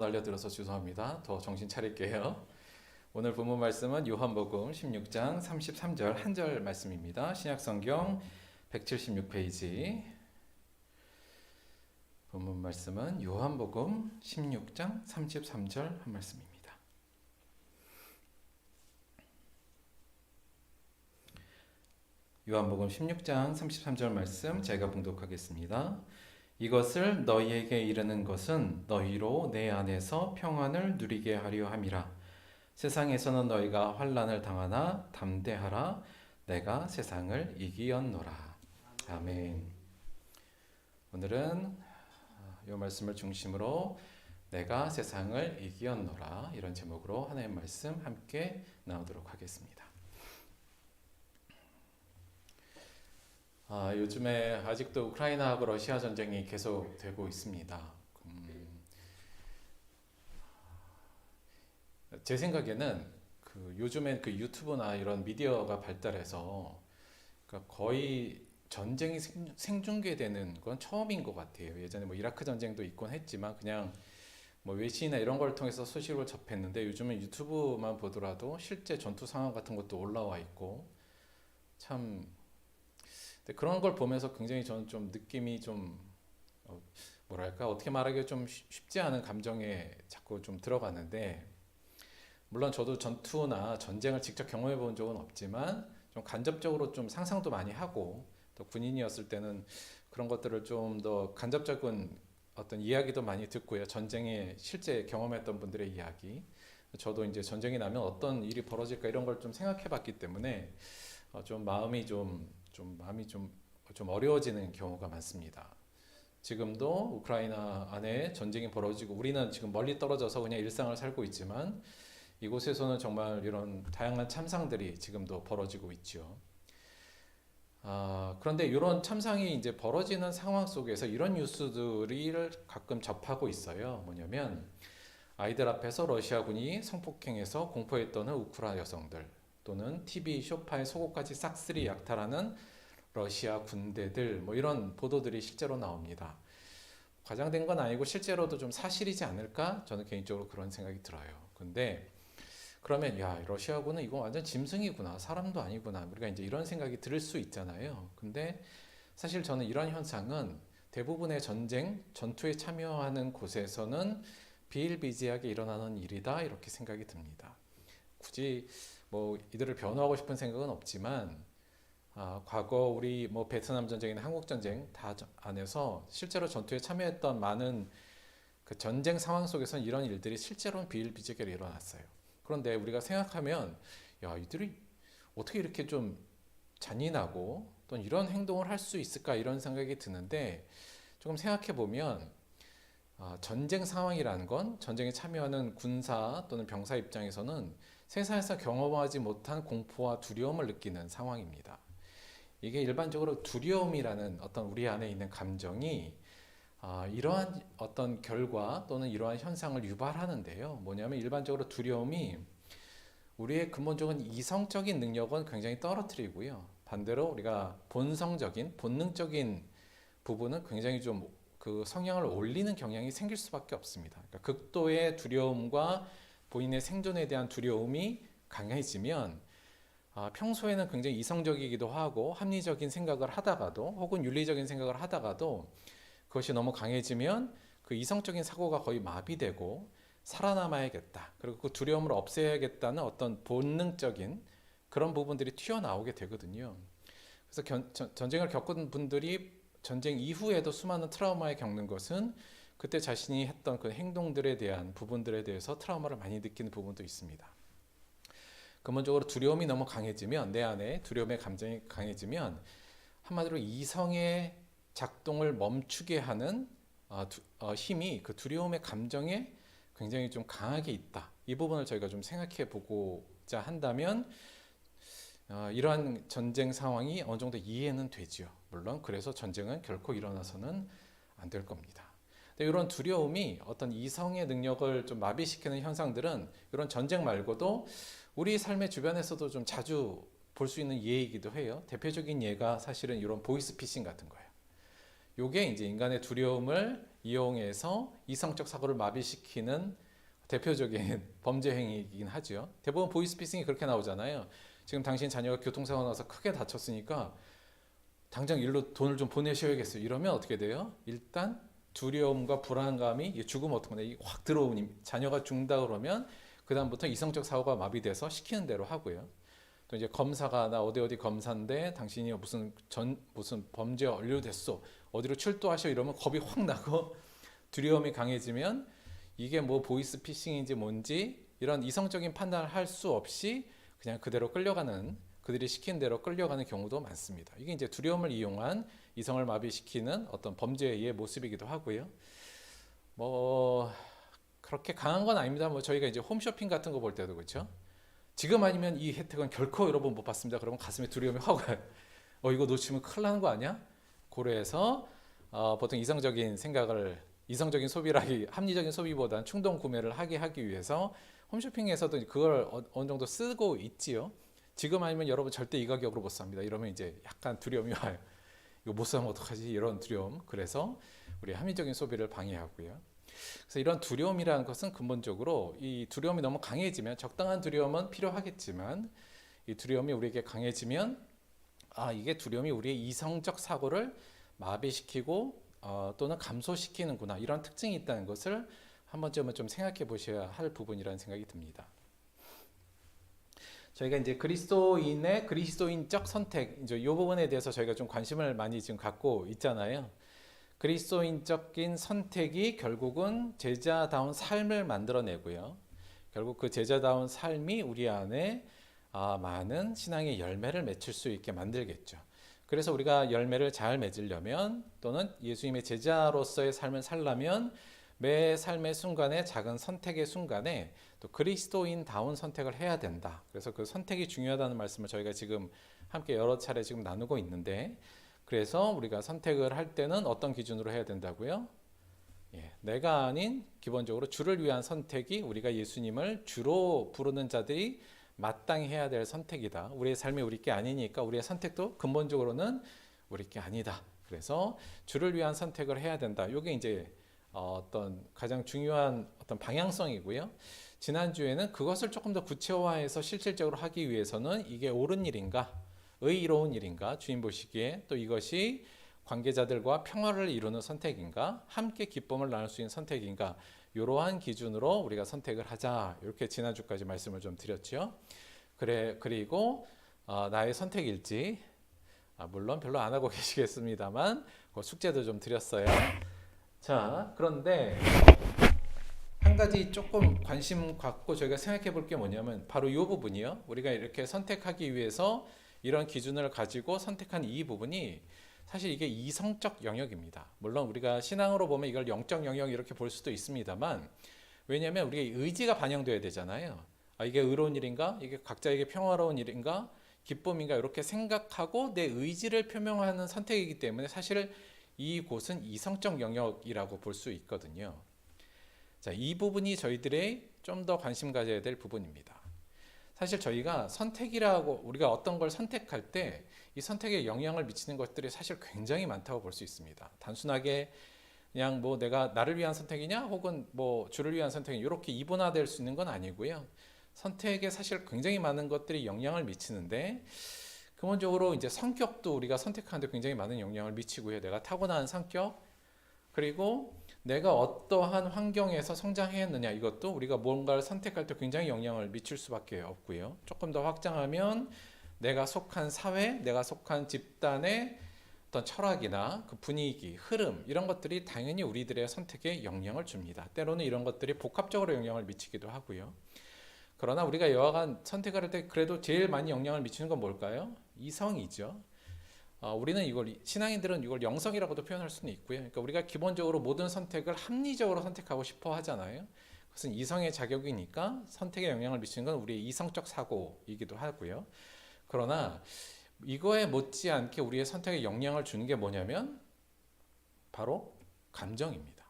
알려드려서 죄송합니다. 더 정신 차릴게요. 오늘 본문 말씀은 요한복음 16장 33절 한 절 말씀입니다. 신약성경 176페이지. 본문 말씀은 요한복음 16장 33절 한 말씀입니다. 요한복음 16장 33절 말씀 제가 봉독하겠습니다. 이것을 너희에게 이르는 것은 너희로 내 안에서 평안을 누리게 하려 함이라. 세상에서는 너희가 환난을 당하나 담대하라. 내가 세상을 이기었노라. 아멘. 오늘은 이 말씀을 중심으로 내가 세상을 이기었노라 이런 제목으로 하나님의 말씀 함께 나누도록 하겠습니다. 요즘에 아직도 우크라이나하고 러시아 전쟁이 계속되고 있습니다. 제 생각에는 요즘엔 유튜브나 이런 미디어가 발달해서 거의 전쟁이 생중계되는 건 처음인 것 같아요. 예전에 이라크 전쟁도 있곤 했지만 그냥 외신이나 이런 걸 통해서 소식을 접했는데 요즘은 유튜브만 보더라도 실제 전투 상황 같은 것도 올라와 있고 참 그런 걸 보면서 굉장히 저는 좀 느낌이 좀 뭐랄까 어떻게 말하기 좀 쉽지 않은 감정에 자꾸 좀 들어가는데 물론 저도 전투나 전쟁을 직접 경험해 본 적은 없지만 좀 간접적으로 좀 상상도 많이 하고 또 군인이었을 때는 그런 것들을 좀 더 간접적인 어떤 이야기도 많이 듣고요. 전쟁에 실제 경험했던 분들의 이야기. 저도 이제 전쟁이 나면 어떤 일이 벌어질까 이런 걸 좀 생각해 봤기 때문에 좀 마음이 좀 어려워지는 경우가 많습니다. 지금도 우크라이나 안에 전쟁이 벌어지고 우리는 지금 멀리 떨어져서 그냥 일상을 살고 있지만 이곳에서는 정말 이런 다양한 참상들이 지금도 벌어지고 있죠. 그런데 이런 참상이 이제 벌어지는 상황 속에서 이런 뉴스들을 가끔 접하고 있어요. 뭐냐면 아이들 앞에서 러시아군이 성폭행해서 공포에 떠는 우크라이나 여성들 또는 TV 쇼파의 속옷까지 싹쓸이 약탈하는 러시아 군대들 이런 보도들이 실제로 나옵니다. 과장된 건 아니고 실제로도 좀 사실이지 않을까? 저는 개인적으로 그런 생각이 들어요. 근데 그러면 러시아군은 이거 완전 짐승이구나. 사람도 아니구나. 우리가 이제 이런 생각이 들 수 있잖아요. 근데 사실 저는 이런 현상은 대부분의 전투에 참여하는 곳에서는 비일비재하게 일어나는 일이다. 이렇게 생각이 듭니다. 굳이 이들을 변호하고 싶은 생각은 없지만 과거 우리 베트남 전쟁이나 한국 전쟁 다 안에서 실제로 전투에 참여했던 많은 그 전쟁 상황 속에서는 이런 일들이 실제로는 비일비재하게 일어났어요. 그런데 우리가 생각하면 이들이 어떻게 이렇게 좀 잔인하고 또 이런 행동을 할 수 있을까 이런 생각이 드는데 조금 생각해 보면 전쟁 상황이라는 건 전쟁에 참여하는 군사 또는 병사 입장에서는 세상에서 경험하지 못한 공포와 두려움을 느끼는 상황입니다. 이게 일반적으로 두려움이라는 어떤 우리 안에 있는 감정이 이러한 어떤 결과 또는 이러한 현상을 유발하는데요. 뭐냐면 일반적으로 두려움이 우리의 근본적인 이성적인 능력은 굉장히 떨어뜨리고요. 반대로 우리가 본성적인, 본능적인 부분은 굉장히 좀 그 성향을 올리는 경향이 생길 수밖에 없습니다. 그러니까 극도의 두려움과 본인의 생존에 대한 두려움이 강해지면 평소에는 굉장히 이성적이기도 하고 합리적인 생각을 하다가도 혹은 윤리적인 생각을 하다가도 그것이 너무 강해지면 그 이성적인 사고가 거의 마비되고 살아남아야겠다. 그리고 그 두려움을 없애야겠다는 어떤 본능적인 그런 부분들이 튀어나오게 되거든요. 그래서 전쟁을 겪은 분들이 전쟁 이후에도 수많은 트라우마에 겪는 것은 그때 자신이 했던 그 행동들에 대한 부분들에 대해서 트라우마를 많이 느끼는 부분도 있습니다. 근본적으로 두려움이 너무 강해지면 내 안에 두려움의 감정이 강해지면 한마디로 이성의 작동을 멈추게 하는 힘이 그 두려움의 감정에 굉장히 좀 강하게 있다. 이 부분을 저희가 좀 생각해 보고자 한다면 이러한 전쟁 상황이 어느 정도 이해는 되죠. 물론 그래서 전쟁은 결코 일어나서는 안 될 겁니다. 근데 이런 두려움이 어떤 이성의 능력을 좀 마비시키는 현상들은 이런 전쟁 말고도 우리 삶의 주변에서도 좀 자주 볼 수 있는 예이기도 해요. 대표적인 예가 사실은 이런 보이스피싱 같은 거예요. 요게 이제 인간의 두려움을 이용해서 이성적 사고를 마비시키는 대표적인 범죄 행위이긴 하죠. 대부분 보이스피싱이 그렇게 나오잖아요. 지금 당신 자녀가 교통사고 나서 크게 다쳤으니까 당장 일로 돈을 좀 보내셔야겠어요. 이러면 어떻게 돼요? 일단 두려움과 불안감이 죽으면 어떡하나 확 들어오니 자녀가 죽는다 그러면 그 다음부터 이성적 사고가 마비돼서 시키는 대로 하고요. 또 이제 검사가 나 어디 검사인데 당신이 무슨 범죄에 연루됐어 어디로 출두하셔 이러면 겁이 확 나고 두려움이 강해지면 이게 뭐 보이스피싱인지 뭔지 이런 이성적인 판단을 할 수 없이 그냥 그대로 끌려가는 그들이 시킨 대로 끌려가는 경우도 많습니다. 이게 이제 두려움을 이용한 이성을 마비시키는 어떤 범죄의 모습이기도 하고요. 뭐 그렇게 강한 건 아닙니다. 뭐 저희가 이제 홈쇼핑 같은 거 볼 때도 그렇죠. 지금 아니면 이 혜택은 결코 여러분 못 받습니다. 그러면 가슴에 두려움이 확 와요. 이거 놓치면 큰일 나는 거 아니야? 고려해서 보통 이성적인 소비라기 합리적인 소비보다는 충동 구매를 하기 위해서 홈쇼핑에서도 그걸 어느 정도 쓰고 있지요. 지금 아니면 여러분 절대 이 가격으로 못 삽니다. 이러면 이제 약간 두려움이 와요. 이거 못 사면 어떡하지? 이런 두려움. 그래서 우리 합리적인 소비를 방해하고요. 그래서 이런 두려움이라는 것은 근본적으로 이 두려움이 너무 강해지면 적당한 두려움은 필요하겠지만 이 두려움이 우리에게 강해지면 이게 두려움이 우리의 이성적 사고를 마비시키고 또는 감소시키는구나 이런 특징이 있다는 것을 한 번쯤은 좀 생각해 보셔야 할 부분이라는 생각이 듭니다. 저희가 이제 그리스도인적 선택 이제 이 부분에 대해서 저희가 좀 관심을 많이 지금 갖고 있잖아요. 그리스도인적인 선택이 결국은 제자다운 삶을 만들어내고요. 결국 그 제자다운 삶이 우리 안에 많은 신앙의 열매를 맺힐 수 있게 만들겠죠. 그래서 우리가 열매를 잘 맺으려면 또는 예수님의 제자로서의 삶을 살려면 매 삶의 순간에 작은 선택의 순간에 또 그리스도인다운 선택을 해야 된다. 그래서 그 선택이 중요하다는 말씀을 저희가 지금 함께 여러 차례 지금 나누고 있는데 그래서 우리가 선택을 할 때는 어떤 기준으로 해야 된다고요? 내가 아닌 기본적으로 주를 위한 선택이 우리가 예수님을 주로 부르는 자들이 마땅히 해야 될 선택이다. 우리의 삶이 우리 게 아니니까 우리의 선택도 근본적으로는 우리 게 아니다. 그래서 주를 위한 선택을 해야 된다. 이게 이제 어떤 가장 중요한 어떤 방향성이고요. 지난주에는 그것을 조금 더 구체화해서 실질적으로 하기 위해서는 이게 옳은 일인가? 의로운 일인가? 주님 보시기에 또 이것이 관계자들과 평화를 이루는 선택인가? 함께 기쁨을 나눌 수 있는 선택인가? 이러한 기준으로 우리가 선택을 하자. 이렇게 지난주까지 말씀을 좀 드렸죠. 그리고 나의 선택일지 물론 별로 안 하고 계시겠습니다만 그 숙제도 좀 드렸어요. 자, 그런데 한 가지 조금 관심 갖고 저희가 생각해 볼 게 뭐냐면 바로 이 부분이요. 우리가 이렇게 선택하기 위해서 이런 기준을 가지고 선택한 이 부분이 사실 이게 이성적 영역입니다. 물론 우리가 신앙으로 보면 이걸 영적 영역 이렇게 볼 수도 있습니다만 왜냐하면 우리의 의지가 반영돼야 되잖아요. 이게 의로운 일인가? 이게 각자에게 평화로운 일인가? 기쁨인가? 이렇게 생각하고 내 의지를 표명하는 선택이기 때문에 사실 이곳은 이성적 영역이라고 볼 수 있거든요. 자, 이 부분이 저희들의 좀 더 관심 가져야 될 부분입니다. 사실 저희가 선택이라고 우리가 어떤 걸 선택할 때 이 선택에 영향을 미치는 것들이 사실 굉장히 많다고 볼 수 있습니다. 단순하게 그냥 뭐 내가 나를 위한 선택이냐 혹은 뭐 주를 위한 선택이냐 이렇게 이분화될 수 있는 건 아니고요. 선택에 사실 굉장히 많은 것들이 영향을 미치는데 근본적으로 이제 성격도 우리가 선택하는데 굉장히 많은 영향을 미치고요. 내가 타고난 성격 그리고 내가 어떠한 환경에서 성장했느냐 이것도 우리가 뭔가를 선택할 때 굉장히 영향을 미칠 수밖에 없고요. 조금 더 확장하면 내가 속한 사회, 내가 속한 집단의 어떤 철학이나 그 분위기, 흐름 이런 것들이 당연히 우리들의 선택에 영향을 줍니다. 때로는 이런 것들이 복합적으로 영향을 미치기도 하고요. 그러나 우리가 여하간 선택을 할 때 그래도 제일 많이 영향을 미치는 건 뭘까요? 이성이죠. 우리는 신앙인들은 이걸 영성이라고도 표현할 수는 있고요. 그러니까 우리가 기본적으로 모든 선택을 합리적으로 선택하고 싶어 하잖아요. 그것은 이성의 자격이니까 선택에 영향을 미치는 건 우리의 이성적 사고이기도 하고요. 그러나 이거에 못지않게 우리의 선택에 영향을 주는 게 뭐냐면 바로 감정입니다.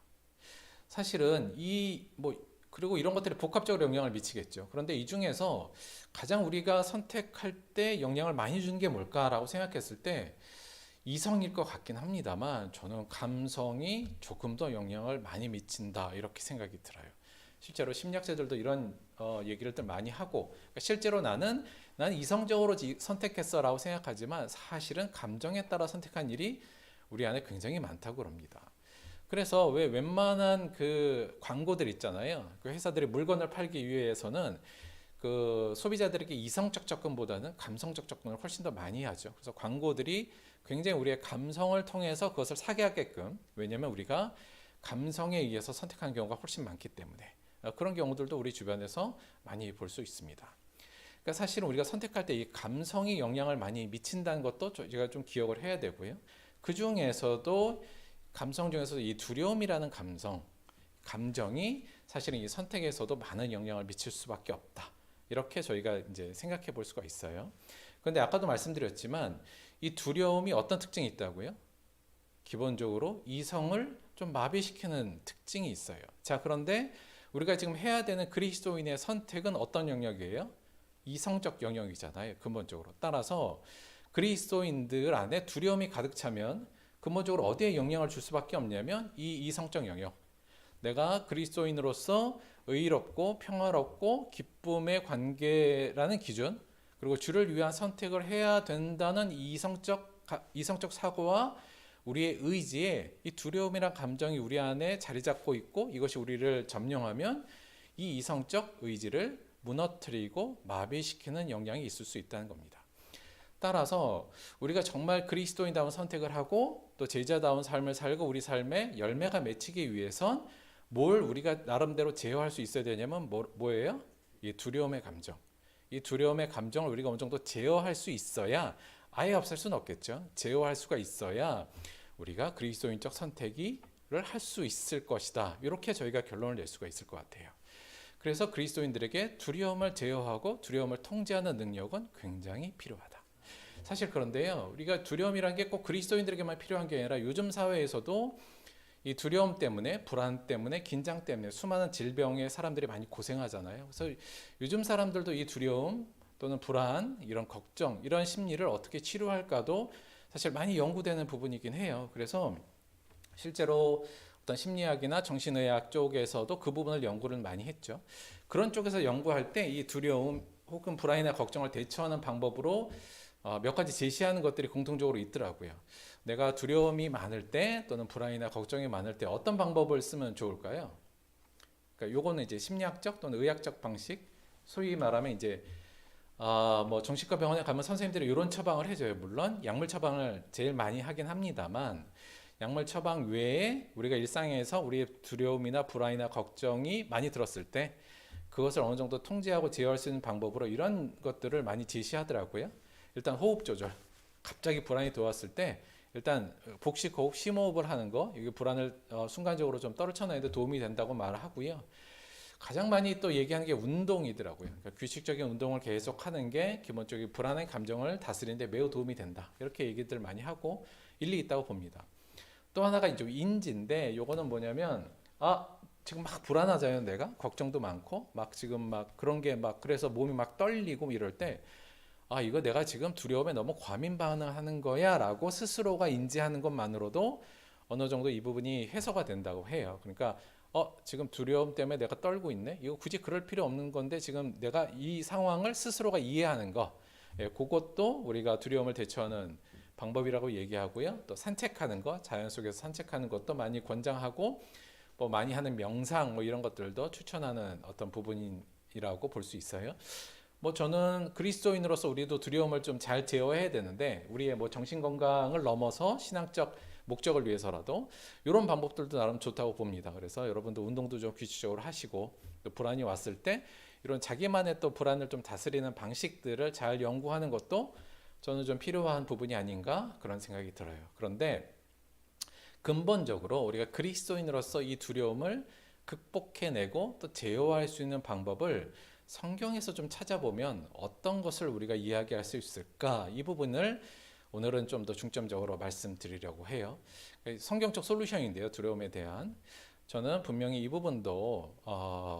사실은 그리고 이런 것들이 복합적으로 영향을 미치겠죠. 그런데 이 중에서 가장 우리가 선택할 때 영향을 많이 주는 게 뭘까라고 생각했을 때 이성일 것 같긴 합니다만 저는 감성이 조금 더 영향을 많이 미친다 이렇게 생각이 들어요. 실제로 심리학자들도 이런 얘기를 많이 하고 그러니까 실제로 나는 이성적으로 선택했어라고 생각하지만 사실은 감정에 따라 선택한 일이 우리 안에 굉장히 많다고 그럽니다. 그래서 왜 웬만한 그 광고들 있잖아요. 그 회사들이 물건을 팔기 위해서는 그 소비자들에게 이성적 접근보다는 감성적 접근을 훨씬 더 많이 하죠. 그래서 광고들이 굉장히 우리의 감성을 통해서 그것을 사게 하게끔, 왜냐하면 우리가 감성에 의해서 선택하는 경우가 훨씬 많기 때문에 그런 경우들도 우리 주변에서 많이 볼 수 있습니다. 그러니까 사실은 우리가 선택할 때 이 감성이 영향을 많이 미친다는 것도 제가 좀 기억을 해야 되고요. 그 중에서도 감성 중에서도 이 두려움이라는 감정이 사실은 이 선택에서도 많은 영향을 미칠 수밖에 없다. 이렇게 저희가 이제 생각해 볼 수가 있어요. 그런데 아까도 말씀드렸지만 이 두려움이 어떤 특징이 있다고요? 기본적으로 이성을 좀 마비시키는 특징이 있어요. 자, 그런데 우리가 지금 해야 되는 그리스도인의 선택은 어떤 영역이에요? 이성적 영역이잖아요. 근본적으로. 따라서 그리스도인들 안에 두려움이 가득 차면 근본적으로 어디에 영향을 줄 수밖에 없냐면 이 이성적 영역. 내가 그리스도인으로서 의롭고 평화롭고 기쁨의 관계라는 기준, 그리고 주를 위한 선택을 해야 된다는 이성적 사고와 우리의 의지에 이 두려움이란 감정이 우리 안에 자리 잡고 있고 이것이 우리를 점령하면 이 이성적 의지를 무너뜨리고 마비시키는 영향이 있을 수 있다는 겁니다. 따라서 우리가 정말 그리스도인다운 선택을 하고 또 제자다운 삶을 살고 우리 삶에 열매가 맺히기 위해선 뭘 우리가 나름대로 제어할 수 있어야 되냐면 뭐예요? 이 두려움의 감정. 이 두려움의 감정을 우리가 어느 정도 제어할 수 있어야, 아예 없앨 수는 없겠죠. 제어할 수가 있어야 우리가 그리스도인적 선택을 할 수 있을 것이다. 이렇게 저희가 결론을 낼 수가 있을 것 같아요. 그래서 그리스도인들에게 두려움을 제어하고 두려움을 통제하는 능력은 굉장히 필요하다. 사실 그런데요, 우리가 두려움이란 게 꼭 그리스도인들에게만 필요한 게 아니라 요즘 사회에서도 이 두려움 때문에, 불안 때문에, 긴장 때문에 수많은 질병에 사람들이 많이 고생하잖아요. 그래서 요즘 사람들도 이 두려움 또는 불안, 이런 걱정, 이런 심리를 어떻게 치료할까도 사실 많이 연구되는 부분이긴 해요. 그래서 실제로 어떤 심리학이나 정신의학 쪽에서도 그 부분을 연구를 많이 했죠. 그런 쪽에서 연구할 때 이 두려움 혹은 불안이나 걱정을 대처하는 방법으로 몇 가지 제시하는 것들이 공통적으로 있더라고요. 내가 두려움이 많을 때 또는 불안이나 걱정이 많을 때 어떤 방법을 쓰면 좋을까요? 그러니까 요거는 이제 심리학적 또는 의학적 방식, 소위 말하면 이제 뭐 정신과 병원에 가면 선생님들이 이런 처방을 해줘요. 물론 약물 처방을 제일 많이 하긴 합니다만 약물 처방 외에 우리가 일상에서 우리의 두려움이나 불안이나 걱정이 많이 들었을 때 그것을 어느 정도 통제하고 제어할 수 있는 방법으로 이런 것들을 많이 제시하더라고요. 일단 호흡 조절. 갑자기 불안이 들어왔을 때 일단 복식 호흡, 심호흡을 하는 거, 이게 불안을 순간적으로 좀 떨쳐내는 데 도움이 된다고 말하고요. 가장 많이 또 얘기하는 게 운동이더라고요. 그러니까 규칙적인 운동을 계속 하는 게 기본적인 불안의 감정을 다스리는 데 매우 도움이 된다. 이렇게 얘기들 많이 하고 일리 있다고 봅니다. 또 하나가 이제 인지인데 요거는 뭐냐면 지금 막 불안하잖아요. 내가 걱정도 많고 막 지금 막 그런 게 막 그래서 몸이 막 떨리고 이럴 때 이거 내가 지금 두려움에 너무 과민 반응하는 거야 라고 스스로가 인지하는 것만으로도 어느 정도 이 부분이 해소가 된다고 해요. 그러니까 지금 두려움 때문에 내가 떨고 있네. 이거 굳이 그럴 필요 없는 건데 지금 내가 이 상황을 스스로가 이해하는 거, 그것도 우리가 두려움을 대처하는 방법이라고 얘기하고요. 또 산책하는 거, 자연 속에서 산책하는 것도 많이 권장하고 뭐 많이 하는 명상 뭐 이런 것들도 추천하는 어떤 부분이라고 볼 수 있어요. 뭐 저는 그리스도인으로서 우리도 두려움을 좀 잘 제어해야 되는데 우리의 뭐 정신 건강을 넘어서 신앙적 목적을 위해서라도 이런 방법들도 나름 좋다고 봅니다. 그래서 여러분도 운동도 좀 규칙적으로 하시고 또 불안이 왔을 때 이런 자기만의 또 불안을 좀 다스리는 방식들을 잘 연구하는 것도 저는 좀 필요한 부분이 아닌가 그런 생각이 들어요. 그런데 근본적으로 우리가 그리스도인으로서 이 두려움을 극복해내고 또 제어할 수 있는 방법을 성경에서 좀 찾아보면 어떤 것을 우리가 이야기할 수 있을까? 이 부분을 오늘은 좀 더 중점적으로 말씀드리려고 해요. 성경적 솔루션인데요. 두려움에 대한. 저는 분명히 이 부분도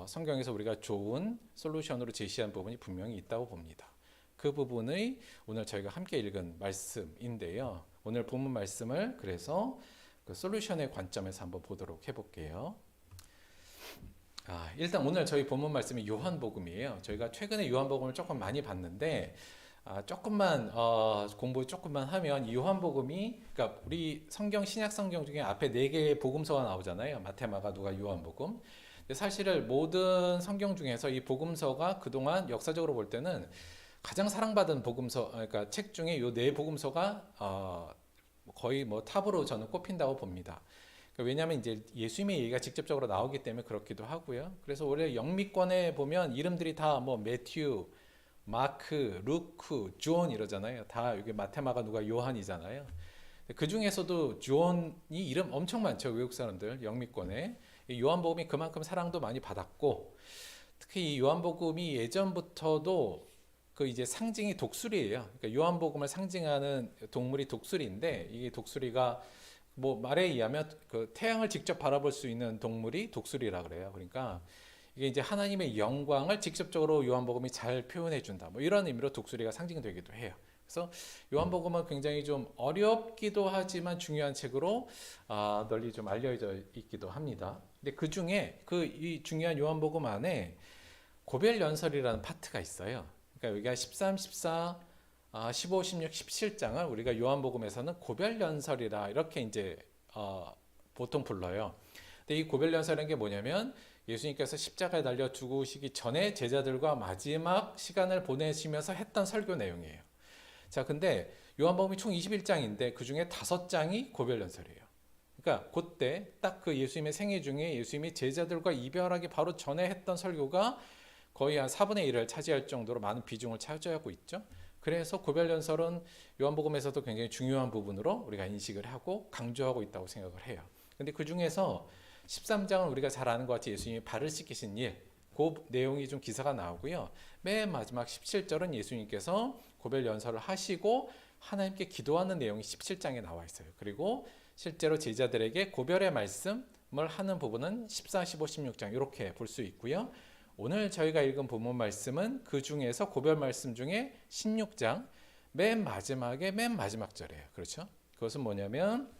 성경에서 우리가 좋은 솔루션으로 제시한 부분이 분명히 있다고 봅니다. 그 부분의 오늘 저희가 함께 읽은 말씀인데요. 오늘 본문 말씀을 그래서 그 솔루션의 관점에서 한번 보도록 해볼게요. 일단 오늘 저희 본문 말씀이 요한복음이에요. 저희가 최근에 요한복음을 조금 많이 봤는데 조금만 공부 조금만 하면 이 요한복음이, 그러니까 우리 성경 신약 성경 중에 앞에 네 개의 복음서가 나오잖아요. 마태, 마가, 누가, 요한복음. 근데 사실 모든 성경 중에서 이 복음서가 그동안 역사적으로 볼 때는 가장 사랑받은 복음서, 그러니까 책 중에 요 네 복음서가 거의 뭐 탑으로 저는 꼽힌다고 봅니다. 그러니까 왜냐하면 이제 예수님의 얘기가 직접적으로 나오기 때문에 그렇기도 하고요. 그래서 원래 영미권에 보면 이름들이 다 뭐 매튜, 마크, 루크, 존 이러잖아요. 다 여기 마테마가 누가 요한이잖아요. 그 중에서도 존이 이름 엄청 많죠. 외국 사람들 영미권에. 요한복음이 그만큼 사랑도 많이 받았고, 특히 이 요한복음이 예전부터도 그 이제 상징이 독수리예요. 그러니까 요한복음을 상징하는 동물이 독수리인데, 이게 독수리가 뭐 말에 의하면 그 태양을 직접 바라볼 수 있는 동물이 독수리라 그래요. 그러니까 이게 이제 하나님의 영광을 직접적으로 요한복음이 잘 표현해 준다. 뭐 이런 의미로 독수리가 상징되기도 해요. 그래서 요한복음은 굉장히 좀 어렵기도 하지만 중요한 책으로 널리 좀 알려져 있기도 합니다. 근데 그 중에 그 이 중요한 요한복음 안에 고별연설이라는 파트가 있어요. 그러니까 여기가 13, 14, 15, 16, 17장을 우리가 요한복음에서는 고별연설이라 이렇게 이제 보통 불러요. 근데 이 고별연설이라는 게 뭐냐면 예수님께서 십자가에 달려 죽으시기 전에 제자들과 마지막 시간을 보내시면서 했던 설교 내용이에요. 자, 근데 요한복음이 총 21장인데 그 중에 5장이 고별연설이에요. 그러니까 그때 딱 그 예수님의 생애 중에 예수님이 제자들과 이별하기 바로 전에 했던 설교가 거의 한 4분의 1을 차지할 정도로 많은 비중을 차지하고 있죠. 그래서 고별연설은 요한복음에서도 굉장히 중요한 부분으로 우리가 인식을 하고 강조하고 있다고 생각을 해요. 근데 그 중에서 13장은 우리가 잘 아는 것 같이 예수님이 발을 씻기신 일, 그 내용이 좀 기사가 나오고요. 맨 마지막 17절은 예수님께서 고별연설을 하시고 하나님께 기도하는 내용이 17장에 나와 있어요. 그리고 실제로 제자들에게 고별의 말씀을 하는 부분은 14, 15, 16장 이렇게 볼 수 있고요. 오늘 저희가 읽은 본문 말씀은 그 중에서 고별 말씀 중에 16장 맨 마지막에 맨 마지막 절이에요. 그렇죠? 그것은 뭐냐면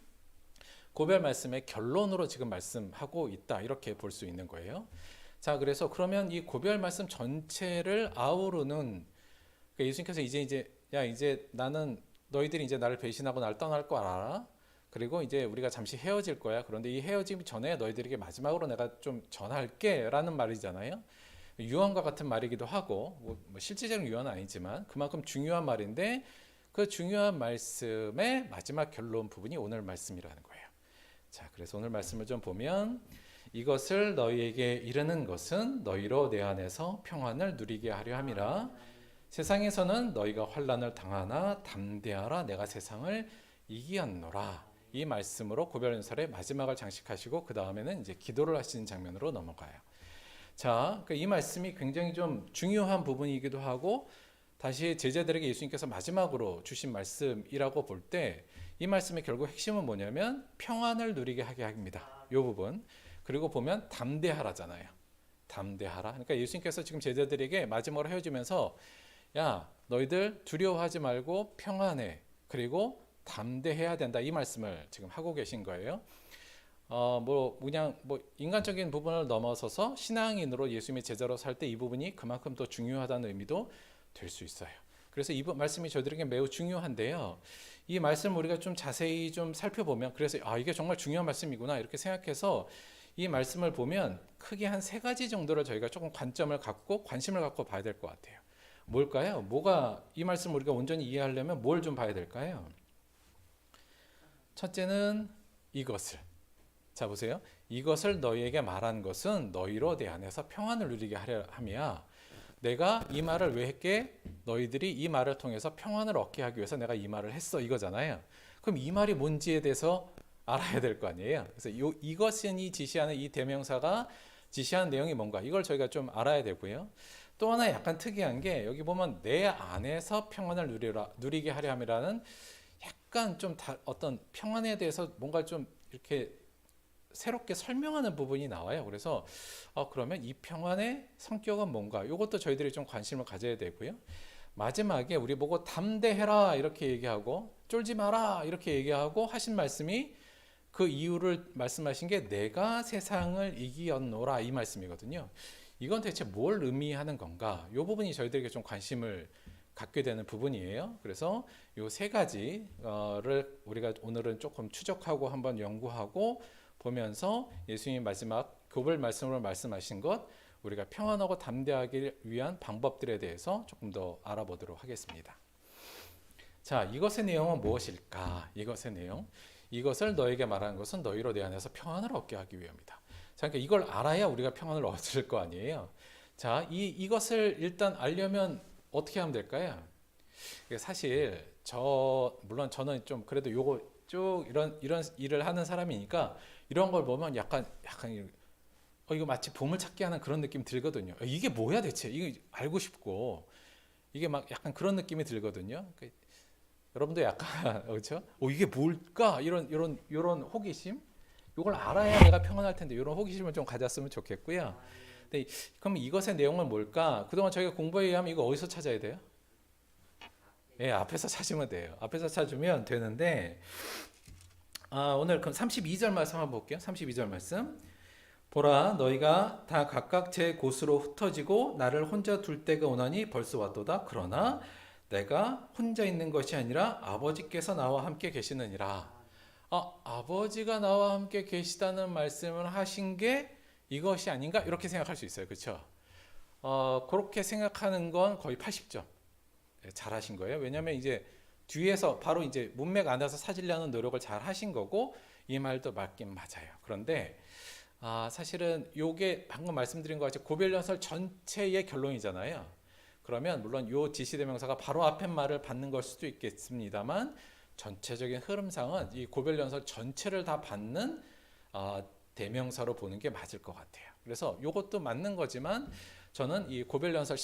고별 말씀의 결론으로 지금 말씀하고 있다. 이렇게 볼 수 있는 거예요. 자, 그래서 그러면 이 고별 말씀 전체를 아우르는, 그러니까 예수님께서 이제 나는 너희들이 이제 나를 배신하고 나를 떠날 거 알아. 그리고 이제 우리가 잠시 헤어질 거야. 그런데 이 헤어짐 전에 너희들에게 마지막으로 내가 좀 전할게라는 말이잖아요. 유언과 같은 말이기도 하고 뭐 실제적인 유언은 아니지만 그만큼 중요한 말인데 그 중요한 말씀의 마지막 결론 부분이 오늘 말씀이라는 거예요. 자, 그래서 오늘 말씀을 좀 보면 이것을 너희에게 이르는 것은 너희로 내 안에서 평안을 누리게 하려 함이라. 세상에서는 너희가 환난을 당하나 담대하라. 내가 세상을 이기었노라. 이 말씀으로 고별연설의 마지막을 장식하시고 그 다음에는 이제 기도를 하시는 장면으로 넘어가요. 자, 이 말씀이 굉장히 좀 중요한 부분이기도 하고 다시 제자들에게 예수님께서 마지막으로 주신 말씀이라고 볼 때 이 말씀의 결국 핵심은 뭐냐면 평안을 누리게 하게 합니다. 이 부분. 그리고 보면 담대하라잖아요. 담대하라. 그러니까 예수님께서 지금 제자들에게 마지막으로 헤어지면서 야, 너희들 두려워하지 말고 평안해. 그리고 담대해야 된다. 이 말씀을 지금 하고 계신 거예요. 그냥 인간적인 부분을 넘어서서 신앙인으로 예수님의 제자로 살 때 이 부분이 그만큼 더 중요하다는 의미도 될 수 있어요. 그래서 이 말씀이 저희들에게 매우 중요한데요. 이 말씀을 우리가 좀 자세히 좀 살펴보면 그래서 이게 정말 중요한 말씀이구나 이렇게 생각해서 이 말씀을 보면 크게 한 3가지 정도를 저희가 조금 관점을 갖고 관심을 갖고 봐야 될 것 같아요. 뭘까요? 이 말씀을 우리가 온전히 이해하려면 뭘 좀 봐야 될까요? 첫째는 이것을. 자, 보세요. 이것을 너희에게 말한 것은 너희로 내 안에서 평안을 누리게 하려 함이야. 내가 이 말을 왜 했게? 너희들이 이 말을 통해서 평안을 얻게 하기 위해서 내가 이 말을 했어 이거잖아요. 그럼 이 말이 뭔지에 대해서 알아야 될 거 아니에요. 그래서 이것이 지시하는 이 대명사가 지시하는 내용이 뭔가 이걸 저희가 좀 알아야 되고요. 또 하나 약간 특이한 게 여기 보면 내 안에서 평안을 누리게 하려 함이라는 약간 좀 어떤 평안에 대해서 뭔가 좀 이렇게 새롭게 설명하는 부분이 나와요. 그래서 그러면 이 평안의 성격은 뭔가? 이것도 저희들이 좀 관심을 가져야 되고요. 마지막에 우리 보고 담대해라 이렇게 얘기하고 쫄지 마라 이렇게 얘기하고 하신 말씀이 그 이유를 말씀하신 게 내가 세상을 이기었노라 이 말씀이거든요. 이건 대체 뭘 의미하는 건가? 이 부분이 저희들에게 좀 관심을 갖게 되는 부분이에요. 그래서 이 세 가지를 우리가 오늘은 조금 추적하고 한번 연구하고 보면서 예수님이 마지막 교벌 말씀으로 말씀하신 것 우리가 평안하고 담대하기 위한 방법들에 대해서 조금 더 알아보도록 하겠습니다. 자, 이것의 내용은 무엇일까? 이것의 내용. 이것을 너에게 말하는 것은 너희로 내 안에서 평안을 얻게 하기 위함이다. 자, 그러니까 이걸 알아야 우리가 평안을 얻을 거 아니에요. 자, 이것을 일단 알려면 어떻게 하면 될까요? 사실 물론 저는 좀 그래도 요거 쭉 이런 일을 하는 사람이니까 이런 걸 보면 약간 이거 마치 보물찾기 하는 그런 느낌 들거든요. 이게 뭐야 대체? 이거 알고 싶고 이게 막 약간 그런 느낌이 들거든요. 여러분도 약간 그렇죠? 이게 뭘까? 이런 호기심? 이걸 알아야 내가 평안할 텐데 이런 호기심을 좀 가졌으면 좋겠고요. 근데 그럼 이것의 내용은 뭘까? 그동안 저희가 공부에 의하면 이거 어디서 찾아야 돼요? 예, 앞에서 찾으면 돼요. 앞에서 찾으면 되는데 오늘 그럼 32절 말씀 한번 볼게요. 32절 말씀. 보라 너희가 다 각각 제 곳으로 흩어지고 나를 혼자 둘 때가 오나니 벌써 왔도다. 그러나 내가 혼자 있는 것이 아니라 아버지께서 나와 함께 계시느니라. 아버지가 나와 함께 계시다는 말씀을 하신 게 이것이 아닌가? 이렇게 생각할 수 있어요. 그렇죠? 그렇게 생각하는 건 거의 80점. 잘하신 거예요. 왜냐하면 이제 뒤에서 바로 이제 문맥 안에서 찾으려는 노력을 잘 하신 거고 이 말도 맞긴 맞아요. 그런데 사실은 요게 방금 말씀드린 것 같이 고별연설 전체의 결론이잖아요. 그러면 물론 요 지시대명사가 바로 앞에 말을 받는 걸 수도 있겠습니다만 전체적인 흐름상은 이 고별연설 전체를 다 받는 대명사로 보는 게 맞을 것 같아요. 그래서 요것도 맞는 거지만 저는 이 고별연설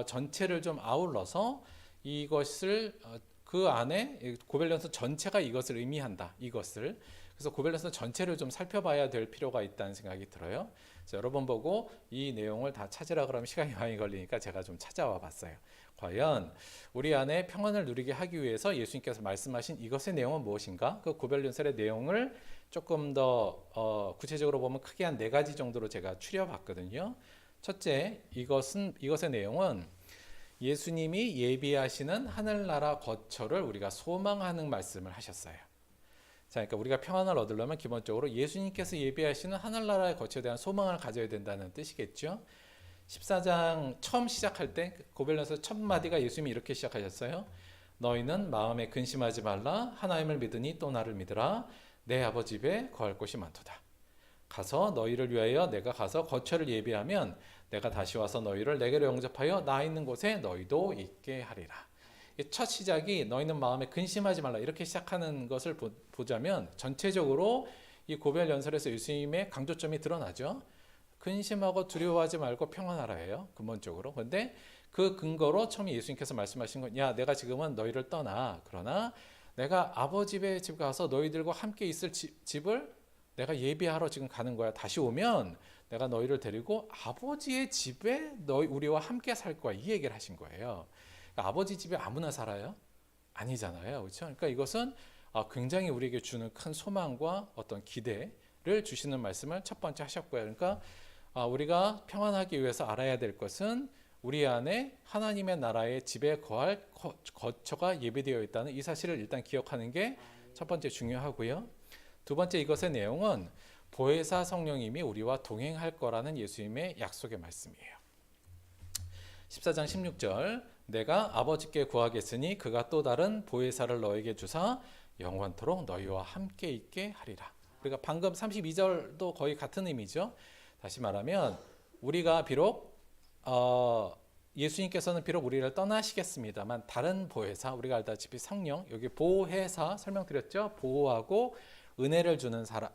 전체를 좀 아울러서 이것을 그 안에 고별연설 전체가 이것을 의미한다. 이것을 그래서 고별연설 전체를 좀 살펴봐야 될 필요가 있다는 생각이 들어요. 여러 번 보고 이 내용을 다 찾으라 그러면 시간이 많이 걸리니까 제가 좀 찾아와 봤어요. 과연 우리 안에 평안을 누리게 하기 위해서 예수님께서 말씀하신 이것의 내용은 무엇인가? 그 고별연설의 내용을 조금 더 구체적으로 보면 크게 한 4가지 정도로 제가 추려봤거든요. 첫째, 이것의 내용은 예수님이 예비하시는 하늘나라 거처를 우리가 소망하는 말씀을 하셨어요. 자, 그러니까 우리가 평안을 얻으려면 기본적으로 예수님께서 예비하시는 하늘나라의 거처에 대한 소망을 가져야 된다는 뜻이겠죠. 14장 처음 시작할 때 고별연서 첫 마디가 예수님이 이렇게 시작하셨어요. 너희는 마음에 근심하지 말라. 하나님을 믿으니 또 나를 믿으라. 내 아버지 집에 거할 곳이 많도다. 가서 너희를 위하여 내가 가서 거처를 예비하면 내가 다시 와서 너희를 내게로 영접하여 나 있는 곳에 너희도 있게 하리라. 첫 시작이 너희는 마음에 근심하지 말라 이렇게 시작하는 것을 보자면 전체적으로 이 고별연설에서 예수님의 강조점이 드러나죠. 근심하고 두려워하지 말고 평안하라예요. 근본적으로. 그런데 그 근거로 처음에 예수님께서 말씀하신 건 야, 내가 지금은 너희를 떠나. 그러나 내가 아버지의 집 가서 너희들과 함께 있을 집을 내가 예비하러 지금 가는 거야. 다시 오면 내가 너희를 데리고 아버지의 집에 우리와 함께 살 거야. 이 얘기를 하신 거예요. 그러니까 아버지 집에 아무나 살아요? 아니잖아요. 그렇죠? 그러니까 이것은 굉장히 우리에게 주는 큰 소망과 어떤 기대를 주시는 말씀을 첫 번째 하셨고요. 그러니까 우리가 평안하기 위해서 알아야 될 것은 우리 안에 하나님의 나라의 집에 거할 거처가 예비되어 있다는 이 사실을 일단 기억하는 게 첫 번째 중요하고요. 두 번째 이것의 내용은 보혜사 성령님이 우리와 동행할 거라는 예수님의 약속의 말씀이에요. 14장 16절 내가 아버지께 구하겠으니 그가 또 다른 보혜사를 너에게 주사 영원토록 너희와 함께 있게 하리라. 우리가 방금 32절도 거의 같은 의미죠. 다시 말하면 우리가 비록 예수님께서는 비록 우리를 떠나시겠습니다만 다른 보혜사 우리가 알다시피 성령 여기 보혜사 설명드렸죠. 보호하고 은혜를 주는 사람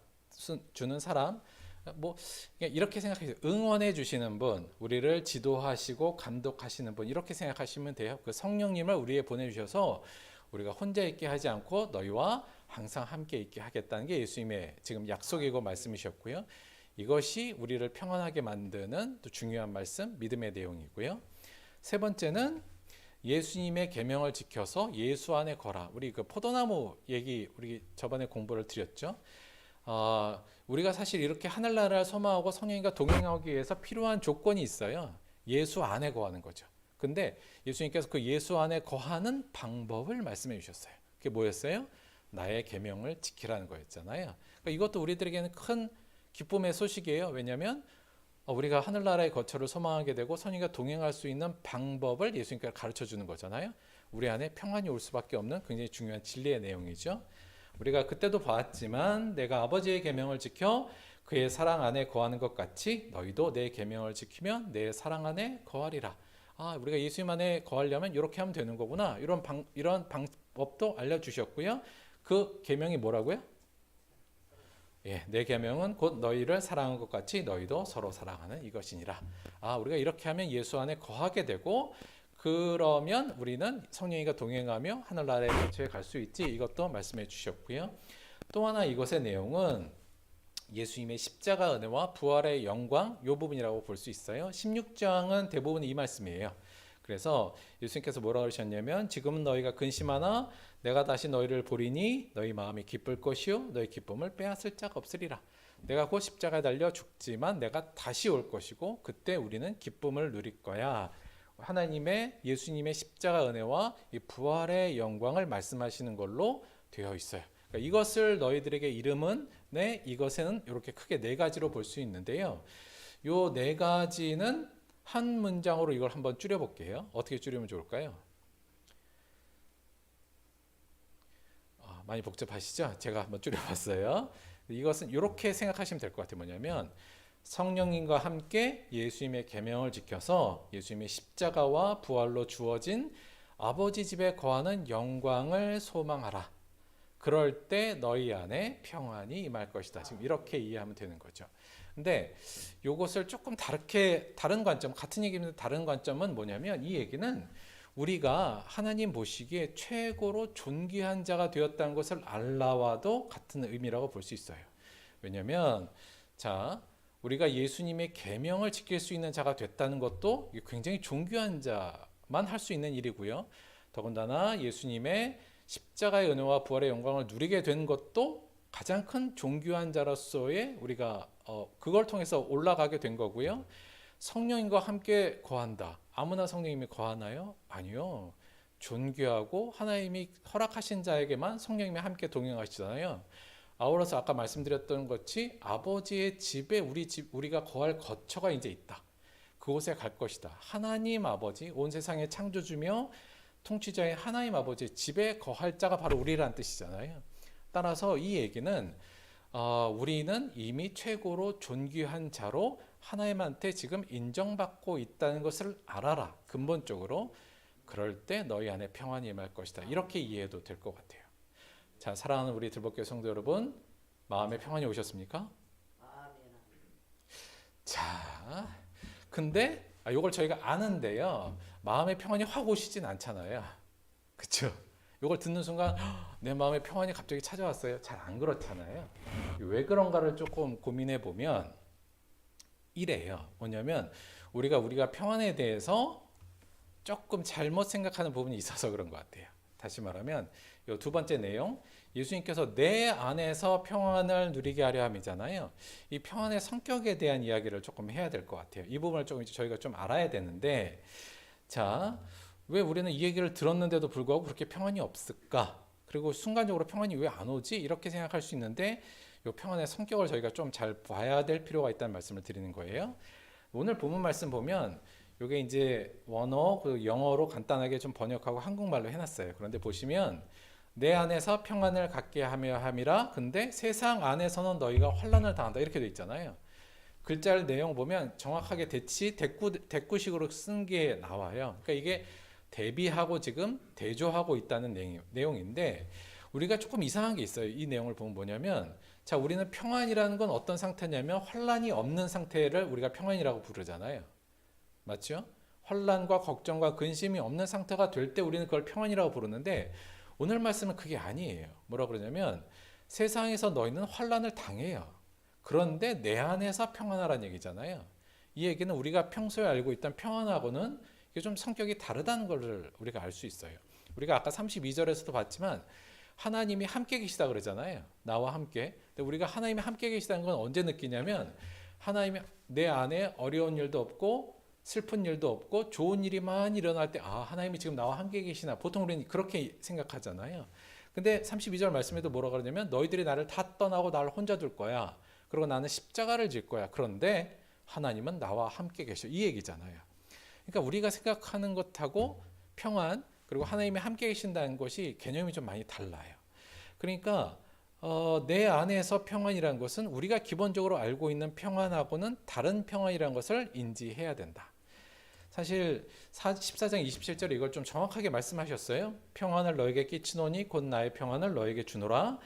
뭐 이렇게 생각해요. 응원해 주시는 분, 우리를 지도하시고 감독하시는 분 이렇게 생각하시면 돼요. 그 성령님을 우리에 보내주셔서 우리가 혼자 있게 하지 않고 너희와 항상 함께 있게 하겠다는 게 예수님의 지금 약속이고 말씀이셨고요. 이것이 우리를 평안하게 만드는 또 중요한 말씀, 믿음의 내용이고요. 세 번째는 예수님의 계명을 지켜서 예수 안에 거라. 우리 그 포도나무 얘기 우리 저번에 공부를 드렸죠. 우리가 사실 이렇게 하늘나라를 소망하고 성령님과 동행하기 위해서 필요한 조건이 있어요. 예수 안에 거하는 거죠. 근데 예수님께서 그 예수 안에 거하는 방법을 말씀해 주셨어요. 그게 뭐였어요? 나의 계명을 지키라는 거였잖아요. 그러니까 이것도 우리들에게는 큰 기쁨의 소식이에요. 왜냐하면 우리가 하늘나라의 거처를 소망하게 되고 성령과 동행할 수 있는 방법을 예수님께서 가르쳐 주는 거잖아요. 우리 안에 평안이 올 수밖에 없는 굉장히 중요한 진리의 내용이죠. 우리가 그때도 봤지만 내가 아버지의 계명을 지켜 그의 사랑 안에 거하는 것 같이 너희도 내 계명을 지키면 내 사랑 안에 거하리라. 우리가 예수님 안에 거하려면 이렇게 하면 되는 거구나. 이런 방법도 알려주셨고요. 그 계명이 뭐라고요? 내 계명은 곧 너희를 사랑한 것 같이 너희도 서로 사랑하는 이것이니라. 우리가 이렇게 하면 예수 안에 거하게 되고 그러면 우리는 성령님과 동행하며 하늘나라의 거처에 갈 수 있지. 이것도 말씀해 주셨고요. 또 하나 이것의 내용은 예수님의 십자가 은혜와 부활의 영광 이 부분이라고 볼 수 있어요. 16장은 대부분 이 말씀이에요. 그래서 예수님께서 뭐라고 하셨냐면 지금은 너희가 근심하나 내가 다시 너희를 보리니 너희 마음이 기쁠 것이요 너희 기쁨을 빼앗을 자가 없으리라. 내가 곧 십자가에 달려 죽지만 내가 다시 올 것이고 그때 우리는 기쁨을 누릴 거야. 하나님의 예수님의 십자가 은혜와 이 부활의 영광을 말씀하시는 걸로 되어 있어요. 그러니까 이것을 너희들에게 이름은 이것에는 이렇게 크게 네 가지로 볼 수 있는데요. 요 네 가지는 한 문장으로 이걸 한번 줄여볼게요. 어떻게 줄이면 좋을까요? 많이 복잡하시죠? 제가 한번 줄여봤어요. 이것은 이렇게 생각하시면 될 것 같아요. 뭐냐면 성령님과 함께 예수님의 계명을 지켜서 예수님의 십자가와 부활로 주어진 아버지 집에 거하는 영광을 소망하라. 그럴 때 너희 안에 평안이 임할 것이다. 지금 이렇게 이해하면 되는 거죠. 근데 이것을 조금 다른 관점, 같은 얘기인데 다른 관점은 뭐냐면 이 얘기는 우리가 하나님 보시기에 최고로 존귀한 자가 되었다는 것을 알라와도 같은 의미라고 볼 수 있어요. 왜냐하면 우리가 예수님의 계명을 지킬 수 있는 자가 됐다는 것도 굉장히 존귀한 자만 할 수 있는 일이고요. 더군다나 예수님의 십자가의 은혜와 부활의 영광을 누리게 된 것도 가장 큰 존귀한 자로서의 우리가 그걸 통해서 올라가게 된 거고요. 성령님과 함께 거한다. 아무나 성령님이 거하나요? 아니요. 존귀하고 하나님이 허락하신 자에게만 성령님이 함께 동행하시잖아요. 아울러서 아까 말씀드렸던 것이 아버지의 집에 우리가 거할 거처가 이제 있다. 그곳에 갈 것이다. 하나님 아버지, 온 세상의 창조주며 통치자의 하나님 아버지 집에 거할 자가 바로 우리라는 뜻이잖아요. 따라서 이 얘기는 우리는 이미 최고로 존귀한 자로 하나님한테 지금 인정받고 있다는 것을 알아라. 근본적으로 그럴 때 너희 안에 평안이 임할 것이다. 이렇게 이해해도 될 것 같아요. 자, 사랑하는 우리 들복교회 성도 여러분, 마음에 평안이 오셨습니까? 자, 근데 이걸 저희가 아는데요. 마음의 평안이 확 오시진 않잖아요. 그렇죠? 이걸 듣는 순간 내 마음에 평안이 갑자기 찾아왔어요. 잘 안 그렇잖아요. 왜 그런가를 조금 고민해 보면 이래요. 뭐냐면 우리가 평안에 대해서 조금 잘못 생각하는 부분이 있어서 그런 것 같아요. 다시 말하면 이 두 번째 내용, 예수님께서 내 안에서 평안을 누리게 하려 함이잖아요. 이 평안의 성격에 대한 이야기를 조금 해야 될 것 같아요. 이 부분을 조금 저희가 좀 알아야 되는데, 자, 왜 우리는 이 얘기를 들었는데도 불구하고 그렇게 평안이 없을까? 그리고 순간적으로 평안이 왜 안 오지? 이렇게 생각할 수 있는데 이 평안의 성격을 저희가 좀 잘 봐야 될 필요가 있다는 말씀을 드리는 거예요. 오늘 본문 말씀 보면 이게 이제 원어, 영어로 간단하게 좀 번역하고 한국말로 해놨어요. 그런데 보시면 내 안에서 평안을 갖게 하며 함이라. 근데 세상 안에서는 너희가 환난을 당한다. 이렇게 돼 있잖아요. 글자를 내용 보면 정확하게 대꾸식으로 쓴 게 나와요. 그러니까 이게 대비하고 지금 대조하고 있다는 내용인데 우리가 조금 이상한 게 있어요. 이 내용을 보면 뭐냐면 자, 우리는 평안이라는 건 어떤 상태냐면 환난이 없는 상태를 우리가 평안이라고 부르잖아요. 맞죠? 환난과 걱정과 근심이 없는 상태가 될 때 우리는 그걸 평안이라고 부르는데 오늘 말씀은 그게 아니에요. 뭐라 그러냐면 세상에서 너희는 환난을 당해요. 그런데 내 안에서 평안하라는 얘기잖아요. 이 얘기는 우리가 평소에 알고 있던 평안하고는 이게 좀 성격이 다르다는 걸 우리가 알 수 있어요. 우리가 아까 32절에서도 봤지만 하나님이 함께 계시다 그러잖아요. 나와 함께. 근데 우리가 하나님이 함께 계시다는 건 언제 느끼냐면 하나님이 내 안에 어려운 일도 없고 슬픈 일도 없고 좋은 일이만 일어날 때 하나님이 지금 나와 함께 계시나. 보통 우리는 그렇게 생각하잖아요. 근데 32절 말씀에도 뭐라 그러냐면 너희들이 나를 다 떠나고 나를 혼자 둘 거야. 그리고 나는 십자가를 질 거야. 그런데 하나님은 나와 함께 계셔. 이 얘기잖아요. 그러니까 우리가 생각하는 것하고 평안 그리고 하나님이 함께 계신다는 것이 개념이 좀 많이 달라요. 그러니까 내 안에서 평안이라는 것은 우리가 기본적으로 알고 있는 평안하고는 다른 평안이라는 것을 인지해야 된다. 사실 14장 27절에 이걸 좀 정확하게 말씀하셨어요. 평안을 너에게 끼치노니 곧 나의 평안을 너에게 주노라.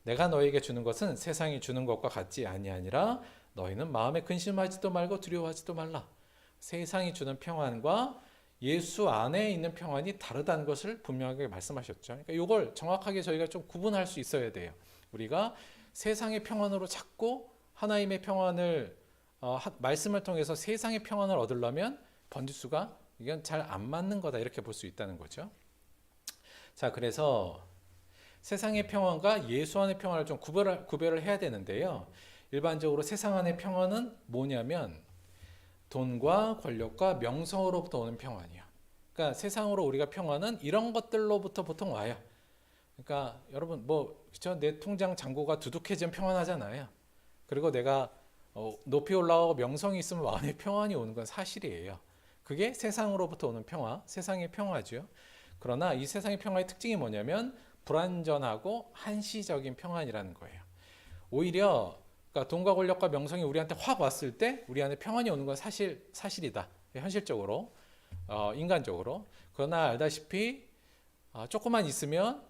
내가 너에게 주는 것은 세상이 주는 것과 같지 아니하니라. 너희는 마음에 근심하지도 말고 두려워하지도 말라. 세상이 주는 평안과 예수 안에 있는 평안이 다르다는 것을 분명하게 말씀하셨죠. 그러니까 이걸 정확하게 저희가 좀 구분할 수 있어야 돼요. 우리가 세상의 평안으로 자꾸 하나님의 평안을 말씀을 통해서 세상의 평안을 얻으려면 번지수가 이건 잘 안 맞는 거다 이렇게 볼 수 있다는 거죠. 자, 그래서 세상의 평안과 예수 안의 평안을 좀 구별을 해야 되는데요. 일반적으로 세상 안의 평안은 뭐냐면 돈과 권력과 명성으로부터 오는 평안이야. 그러니까 세상으로 우리가 평안은 이런 것들로부터 보통 와요. 그러니까 여러분 그렇죠? 내 통장 잔고가 두둑해지면 평안하잖아요. 그리고 내가 높이 올라가고 명성이 있으면 마음의 평안이 오는 건 사실이에요. 그게 세상으로부터 오는 평화, 세상의 평화죠. 그러나 이 세상의 평화의 특징이 뭐냐면 불완전하고 한시적인 평안이라는 거예요. 오히려 그러니까 돈과 권력과 명성이 우리한테 확 왔을 때 우리 안에 평안이 오는 건 사실이다. 현실적으로, 인간적으로. 그러나 알다시피 조금만 있으면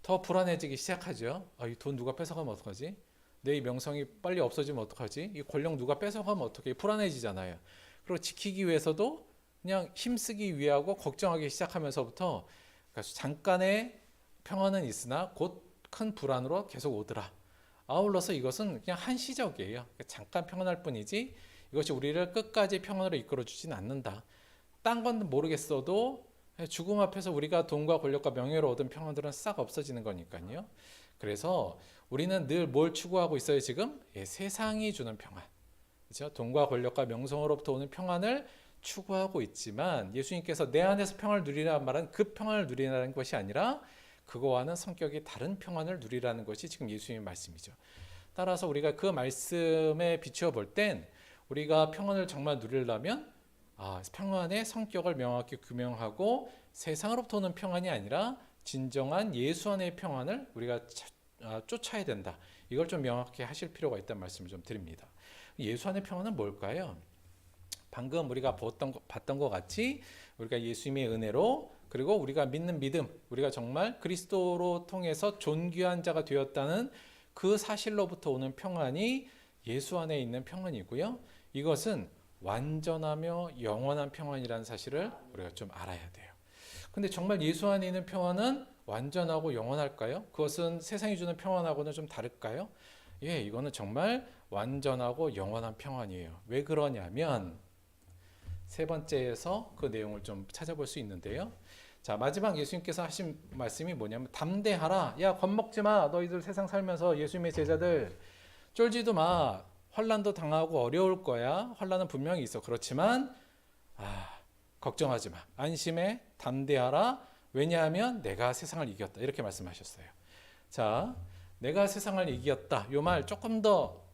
더 불안해지기 시작하죠. 이 돈 누가 뺏어가면 어떡하지? 내 이 명성이 빨리 없어지면 어떡하지? 이 권력 누가 뺏어가면 어떡해? 불안해지잖아요. 그리고 지키기 위해서도 그냥 힘쓰기 위하고 걱정하기 시작하면서부터 그러니까 잠깐의 평안은 있으나 곧 큰 불안으로 계속 오더라. 아울러서 이것은 그냥 한시적이에요. 잠깐 평안할 뿐이지 이것이 우리를 끝까지 평안으로 이끌어주진 않는다. 딴 건 모르겠어도 죽음 앞에서 우리가 돈과 권력과 명예를 얻은 평안들은 싹 없어지는 거니까요. 그래서 우리는 늘 뭘 추구하고 있어요 지금? 세상이 주는 평안. 그렇죠? 돈과 권력과 명성으로부터 오는 평안을 추구하고 있지만 예수님께서 내 안에서 평안을 누리라는 말은 그 평안을 누리라는 것이 아니라 그거와는 성격이 다른 평안을 누리라는 것이 지금 예수님의 말씀이죠. 따라서 우리가 그 말씀에 비추어 볼 땐 우리가 평안을 정말 누리려면 평안의 성격을 명확히 규명하고 세상으로부터 오는 평안이 아니라 진정한 예수 안의 평안을 우리가 쫓아야 된다. 이걸 좀 명확히 하실 필요가 있다는 말씀을 좀 드립니다. 예수 안의 평안은 뭘까요? 방금 우리가 봤던 것 같이 우리가 예수님의 은혜로 그리고 우리가 믿는 믿음, 우리가 정말 그리스도로 통해서 존귀한 자가 되었다는 그 사실로부터 오는 평안이 예수 안에 있는 평안이고요. 이것은 완전하며 영원한 평안이라는 사실을 우리가 좀 알아야 돼요. 근데 정말 예수 안에 있는 평안은 완전하고 영원할까요? 그것은 세상이 주는 평안하고는 좀 다를까요? 이거는 정말 완전하고 영원한 평안이에요. 왜 그러냐면 세 번째에서 그 내용을 좀 찾아볼 수 있는데요. 자, 마지막 예수님께서 하신 말씀이 뭐냐면 담대하라. 야, 겁먹지 마. 너희들 세상 살면서 예수님의 제자들 쫄지도 마. 환난도 당하고 어려울 거야. 환난은 분명히 있어. 그렇지만 걱정하지 마. 안심해. 담대하라. 왜냐하면 내가 세상을 이겼다. 이렇게 말씀하셨어요. 자, 내가 세상을 이겼다. 이 말 조금 더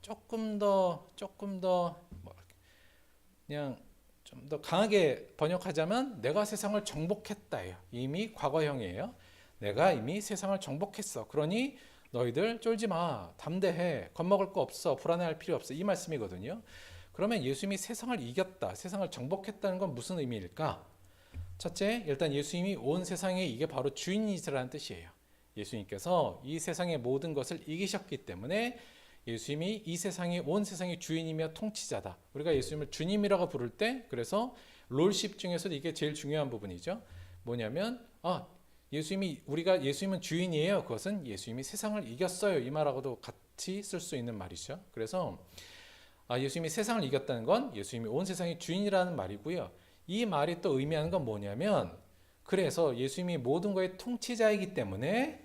그냥 좀 더 강하게 번역하자면 내가 세상을 정복했다예요. 이미 과거형이에요. 내가 이미 세상을 정복했어. 그러니 너희들 쫄지 마. 담대해. 겁먹을 거 없어. 불안해할 필요 없어. 이 말씀이거든요. 그러면 예수님이 세상을 이겼다. 세상을 정복했다는 건 무슨 의미일까? 첫째, 일단 예수님이 온 세상에 이게 바로 주인이시라는 뜻이에요. 예수님께서 이 세상의 모든 것을 이기셨기 때문에 예수님이 이 세상의 온 세상의 주인이며 통치자다. 우리가 예수님을 주님이라고 부를 때 그래서 롤십 중에서도 이게 제일 중요한 부분이죠. 뭐냐면 예수님은 주인이에요. 그것은 예수님이 세상을 이겼어요. 이 말하고도 같이 쓸 수 있는 말이죠. 그래서 예수님이 세상을 이겼다는 건 예수님이 온 세상의 주인이라는 말이고요. 이 말이 또 의미하는 건 뭐냐면, 그래서 예수님이 모든 것의 통치자이기 때문에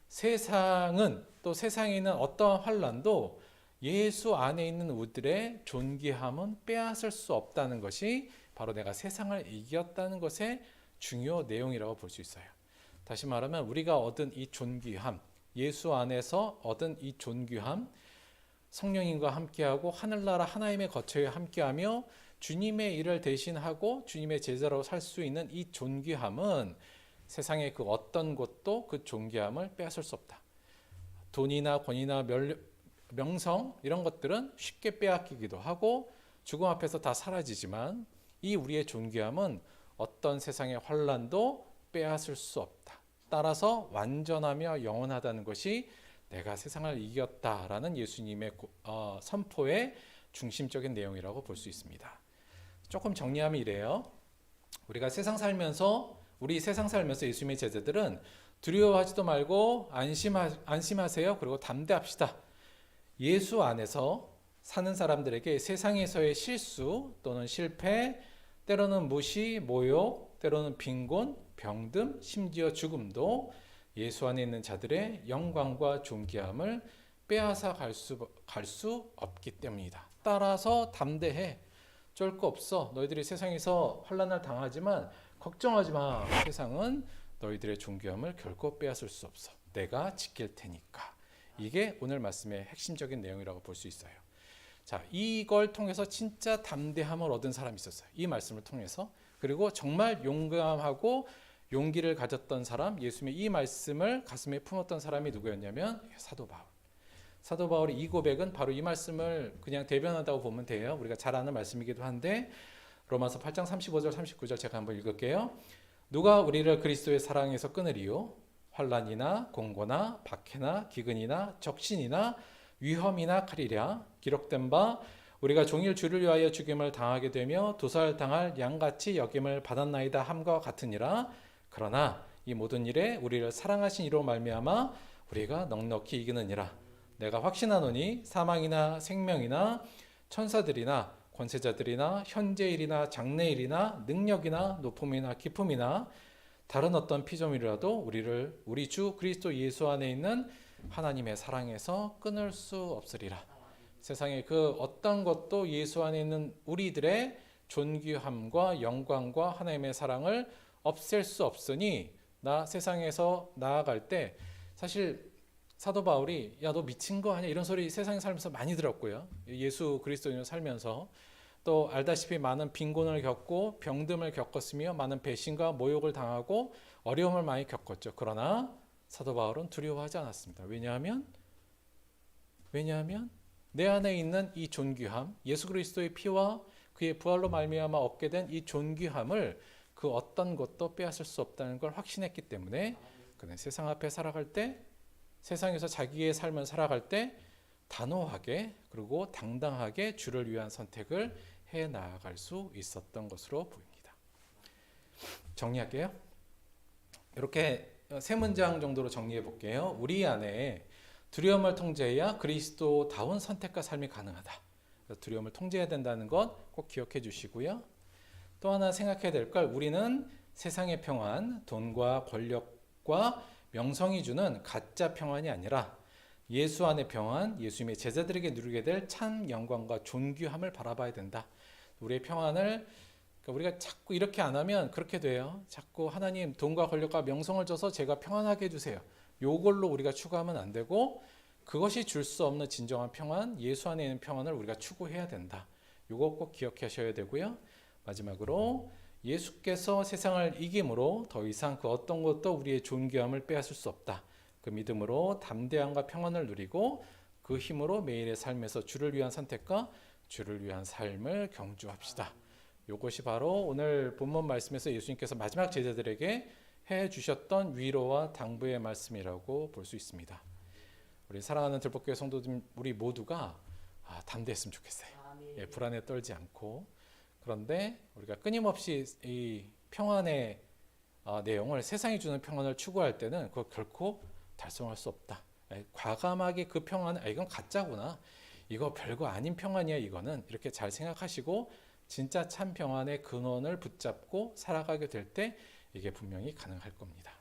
세상은, 또 세상에 있는 어떠한 환란도 예수 안에 있는 우리들의 존귀함은 빼앗을 수 없다는 것이 바로 내가 세상을 이겼다는 것의 중요 내용이라고 볼 수 있어요. 다시 말하면 우리가 얻은 이 존귀함, 예수 안에서 얻은 이 존귀함, 성령님과 함께하고 하늘나라 하나님의 거처에 함께하며 주님의 일을 대신하고 주님의 제자로 살 수 있는 이 존귀함은 세상의 그 어떤 것도 그 존귀함을 빼앗을 수 없다. 돈이나 권이나 명성 이런 것들은 쉽게 빼앗기기도 하고 죽음 앞에서 다 사라지지만, 이 우리의 존귀함은 어떤 세상의 환란도 빼앗을 수 없다. 따라서 완전하며 영원하다는 것이 내가 세상을 이겼다라는 예수님의 선포의 중심적인 내용이라고 볼 수 있습니다. 조금 정리하면 이래요. 우리 세상 살면서 예수님의 제자들은 두려워하지도 말고 안심하세요. 그리고 담대합시다. 예수 안에서 사는 사람들에게 세상에서의 실수 또는 실패, 때로는 무시, 모욕, 때로는 빈곤, 병듦, 심지어 죽음도 예수 안에 있는 자들의 영광과 존귀함을 빼앗아 갈 수 없기 때문이다. 따라서 담대해. 쫄 거 없어. 너희들이 세상에서 환난을 당하지만 걱정하지 마. 세상은 너희들의 존귀함을 결코 빼앗을 수 없어. 내가 지킬 테니까. 이게 오늘 말씀의 핵심적인 내용이라고 볼 수 있어요. 자, 이걸 통해서 진짜 담대함을 얻은 사람이 있었어요. 이 말씀을 통해서. 그리고 정말 용감하고 용기를 가졌던 사람, 예수님의 이 말씀을 가슴에 품었던 사람이 누구였냐면 사도 바울. 사도 바울의 이 고백은 바로 이 말씀을 그냥 대변한다고 보면 돼요. 우리가 잘 아는 말씀이기도 한데, 로마서 8장 35절 39절 제가 한번 읽을게요. 누가 우리를 그리스도의 사랑에서 끊으리요? 환난이나 공고나 박해나 기근이나 적신이나 위험이나 칼이랴. 기록된 바 우리가 종일 주를 위하여 죽임을 당하게 되며 도살당할 양같이 여김을 받았나이다 함과 같으니라. 그러나 이 모든 일에 우리를 사랑하신 이로 말미암아 우리가 넉넉히 이기느니라. 내가 확신하노니 사망이나 생명이나 천사들이나 권세자들이나 현재일이나 장래일이나 능력이나 높음이나 깊음이나 다른 어떤 피조물이라도 우리를 우리 주 그리스도 예수 안에 있는 하나님의 사랑에서 끊을 수 없으리라. 세상의 그 어떤 것도 예수 안에 있는 우리들의 존귀함과 영광과 하나님의 사랑을 없앨 수 없으니, 나 세상에서 나아갈 때 사실 사도 바울이 야 너 미친 거 아니야 이런 소리 세상에 살면서 많이 들었고요. 예수 그리스도인으로 살면서 또 알다시피 많은 빈곤을 겪고 병듦을 겪었으며 많은 배신과 모욕을 당하고 어려움을 많이 겪었죠. 그러나 사도 바울은 두려워하지 않았습니다. 왜냐하면 내 안에 있는 이 존귀함, 예수 그리스도의 피와 그의 부활로 말미암아 얻게 된 이 존귀함을 그 어떤 것도 빼앗을 수 없다는 걸 확신했기 때문에 그는 세상 앞에 살아갈 때, 세상에서 자기의 삶을 살아갈 때 단호하게 그리고 당당하게 주를 위한 선택을 해 나아갈 수 있었던 것으로 보입니다. 정리할게요. 이렇게 세 문장 정도로 정리해 볼게요. 우리 안에 두려움을 통제해야 그리스도다운 선택과 삶이 가능하다. 두려움을 통제해야 된다는 것 꼭 기억해 주시고요. 또 하나 생각해야 될 걸, 우리는 세상의 평안, 돈과 권력과 명성이 주는 가짜 평안이 아니라 예수 안의 평안, 예수님의 제자들에게 누리게 될 참 영광과 존귀함을 바라봐야 된다. 우리의 평안을, 그러니까 우리가 자꾸 이렇게 안 하면 그렇게 돼요. 자꾸 하나님 돈과 권력과 명성을 줘서 제가 평안하게 해주세요. 요걸로 우리가 추구하면 안 되고, 그것이 줄 수 없는 진정한 평안, 예수 안에 있는 평안을 우리가 추구해야 된다. 요거 꼭 기억하셔야 되고요. 마지막으로 예수께서 세상을 이김으로 더 이상 그 어떤 것도 우리의 존귀함을 빼앗을 수 없다. 그 믿음으로 담대함과 평안을 누리고 그 힘으로 매일의 삶에서 주를 위한 선택과 주를 위한 삶을 경주합시다. 이것이 바로 오늘 본문 말씀에서 예수님께서 마지막 제자들에게 해주셨던 위로와 당부의 말씀이라고 볼 수 있습니다. 우리 사랑하는 들복교회 성도들, 우리 모두가 담대했으면 좋겠어요. 예, 불안에 떨지 않고. 그런데 우리가 끊임없이 이 평안의 내용을, 세상이 주는 평안을 추구할 때는 그거 결코 달성할 수 없다. 과감하게 그 평안을 이건 가짜구나, 이거 별거 아닌 평안이야, 이거는 이렇게 잘 생각하시고 진짜 참 평안의 근원을 붙잡고 살아가게 될 때 이게 분명히 가능할 겁니다.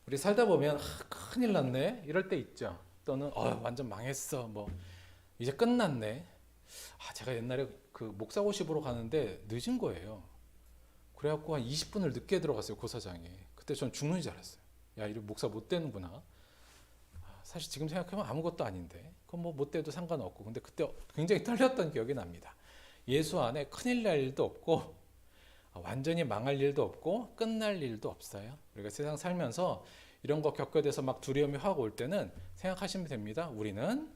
우리 살다 보면 큰일 났네 이럴 때 있죠. 또는 완전 망했어, 뭐 이제 끝났네. 제가 옛날에 그 목사고시 보러 가는데 늦은 거예요. 그래갖고 한 20분을 늦게 들어갔어요, 고사장에. 그때 전 죽는 줄 알았어요. 야, 이거 목사 못 되는구나. 사실 지금 생각하면 아무것도 아닌데, 그건 뭐 못 돼도 상관없고. 근데 그때 굉장히 떨렸던 기억이 납니다. 예수 안에 큰일 날 일도 없고, 완전히 망할 일도 없고, 끝날 일도 없어요. 우리가 세상 살면서 이런 거 겪게 돼서 막 두려움이 확 올 때는 생각하시면 됩니다. 우리는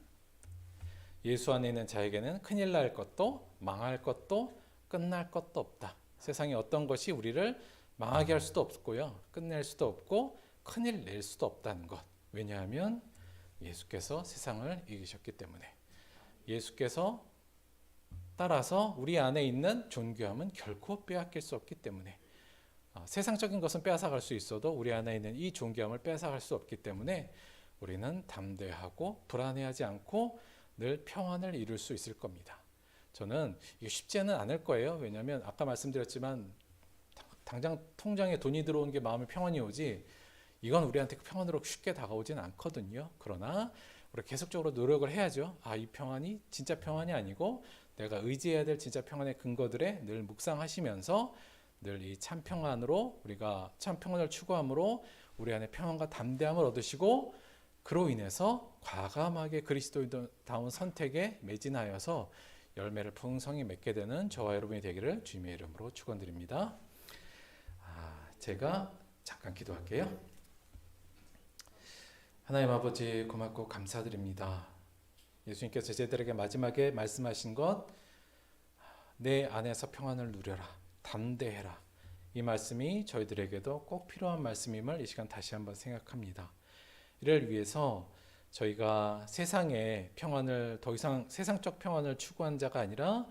예수 안에 있는 자에게는 큰일 날 것도 망할 것도 끝날 것도 없다. 세상에 어떤 것이 우리를 망하게 할 수도 없고요, 끝낼 수도 없고 큰일 낼 수도 없다는 것. 왜냐하면 예수께서 세상을 이기셨기 때문에. 예수께서 따라서 우리 안에 있는 존귀함은 결코 빼앗길 수 없기 때문에. 세상적인 것은 빼앗아갈 수 있어도 우리 안에 있는 이 존귀함을 빼앗아갈 수 없기 때문에 우리는 담대하고 불안해하지 않고 늘 평안을 이룰 수 있을 겁니다. 저는 이게 쉽지는 않을 거예요. 왜냐하면 아까 말씀드렸지만 당장 통장에 돈이 들어오는 게 마음의 평안이 오지, 이건 우리한테 평안으로 쉽게 다가오진 않거든요. 그러나 우리 계속적으로 노력을 해야죠. 이 평안이 진짜 평안이 아니고 내가 의지해야 될 진짜 평안의 근거들에 늘 묵상하시면서 늘 이 참 평안으로, 우리가 참 평안을 추구함으로 우리 안에 평안과 담대함을 얻으시고, 그로 인해서 과감하게 그리스도인다운 선택에 매진하여서 열매를 풍성히 맺게 되는 저와 여러분이 되기를 주님의 이름으로 축원드립니다. 제가 잠깐 기도할게요. 하나님 아버지, 고맙고 감사드립니다. 예수님께서 제자들에게 마지막에 말씀하신 것, 내 안에서 평안을 누려라, 담대해라. 이 말씀이 저희들에게도 꼭 필요한 말씀임을 이 시간 다시 한번 생각합니다. 이를 위해서 저희가 세상의 평안을, 더 이상 세상적 평안을 추구한 자가 아니라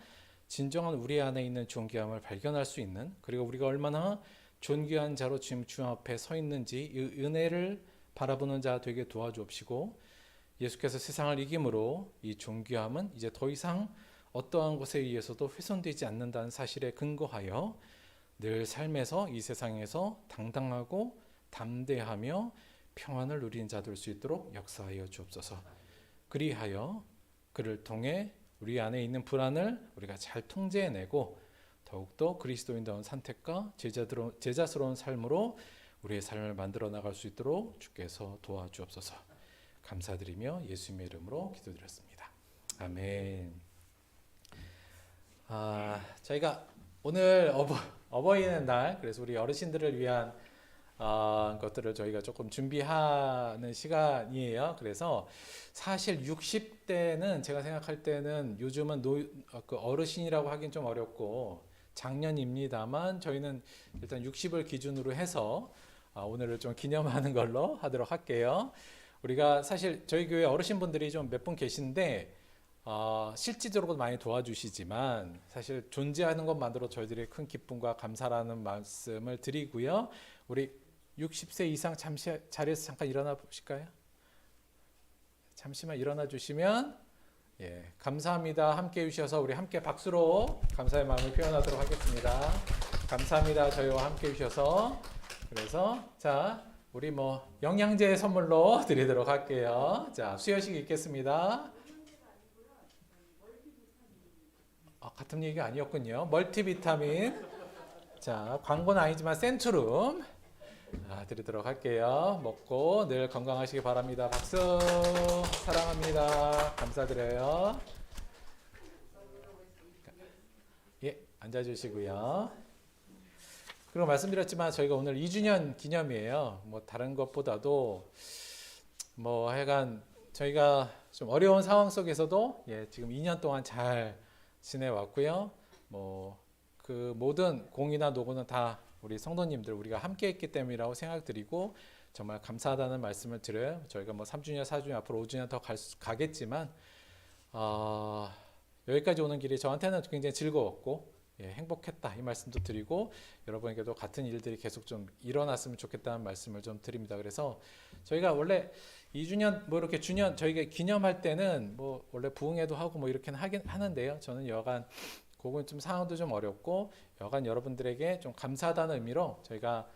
진정한 우리 안에 있는 존귀함을 발견할 수 있는, 그리고 우리가 얼마나 존귀한 자로 지금 주 앞에 서 있는지 이 은혜를 바라보는 자 되게 도와주옵시고, 예수께서 세상을 이김으로 이 존귀함은 이제 더 이상 어떠한 것에 의해서도 훼손되지 않는다는 사실에 근거하여 늘 삶에서 이 세상에서 당당하고 담대하며 평안을 누리는 자 될 수 있도록 역사하여 주옵소서. 그리하여 그를 통해 우리 안에 있는 불안을 우리가 잘 통제해내고 더욱더 그리스도인다운 선택과 제자스러운 삶으로 우리의 삶을 만들어 나갈 수 있도록 주께서 도와주옵소서. 감사드리며 예수님의 이름으로 기도드렸습니다. 아멘. 저희가 오늘 어버이날 날, 그래서 우리 어르신들을 위한 것들을 저희가 조금 준비하는 시간이에요. 그래서 사실 60대는 제가 생각할 때는 요즘은 그 어르신이라고 하긴 좀 어렵고 장년입니다만, 저희는 일단 60을 기준으로 해서 오늘을 좀 기념하는 걸로 하도록 할게요. 우리가 사실 저희 교회 어르신분들이 좀 몇 분 계신데 실질적으로 많이 도와주시지만 사실 존재하는 것만으로 저희들이 큰 기쁨과 감사라는 말씀을 드리고요. 우리 60세 이상 잠시 자리에서 잠깐 일어나 보실까요? 잠시만 일어나 주시면, 감사합니다. 함께 해주셔서 우리 함께 박수로 감사의 마음을 표현하도록 하겠습니다. 감사합니다. 저희와 함께 해주셔서. 그래서 자, 우리 영양제 선물로 드리도록 할게요. 자, 수여식 있겠습니다. 같은 얘기가 아니었군요. 멀티비타민. 자, 광고는 아니지만 센트룸 드리도록 할게요. 먹고 늘 건강하시기 바랍니다. 박수. 사랑합니다. 감사드려요. 앉아주시고요. 그리고 말씀드렸지만 저희가 오늘 2주년 기념이에요. 다른 것보다도 하여간 저희가 좀 어려운 상황 속에서도 지금 2년 동안 잘 지내왔고요. 그 모든 공이나 노고는 다 우리 성도님들, 우리가 함께 했기 때문이라고 생각드리고 정말 감사하다는 말씀을 드려요. 저희가 3주년, 4주년, 앞으로 5주년 더 가겠지만 여기까지 오는 길이 저한테는 굉장히 즐거웠고, 행복했다 이 말씀도 드리고 여러분에게도 같은 일들이 계속 좀 일어났으면 좋겠다는 말씀을 좀 드립니다. 그래서 저희가 원래 2주년 뭐 이렇게 주년 저희가 기념할 때는 뭐 원래 부흥회도 하고 뭐 이렇게는 하긴 하는데요. 저는 여간 그건 좀 상황도 좀 어렵고 여간 여러분들에게 좀 감사하다는 의미로 저희가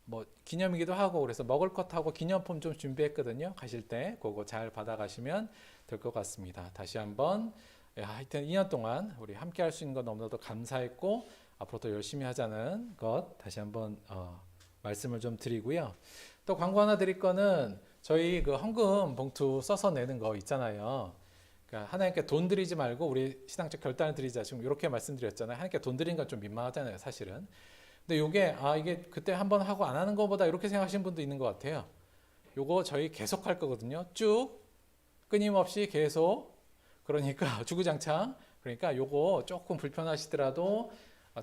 뭐 기념이기도 하고 그래서 먹을 것하고 기념품 좀 준비했거든요. 가실 때 그거 잘 받아가시면 될 것 같습니다. 다시 한번 하여튼 2년 동안 우리 함께 할 수 있는 것 너무나도 감사했고 앞으로 더 열심히 하자는 것 다시 한번 말씀을 좀 드리고요. 또 광고 하나 드릴 거는 저희 그 헌금 봉투 써서 내는 거 있잖아요. 그러니까 하나님께 돈 드리지 말고 우리 신앙적 결단을 드리자. 지금 이렇게 말씀드렸잖아요. 하나님께 돈 드리는 건 좀 민망하잖아요, 사실은. 근데 이게 그때 한번 하고 안 하는 것보다 이렇게 생각하시는 분도 있는 것 같아요. 요거 저희 계속 할 거거든요. 쭉 끊임없이 계속. 그러니까 주구장창. 그러니까 요거 조금 불편하시더라도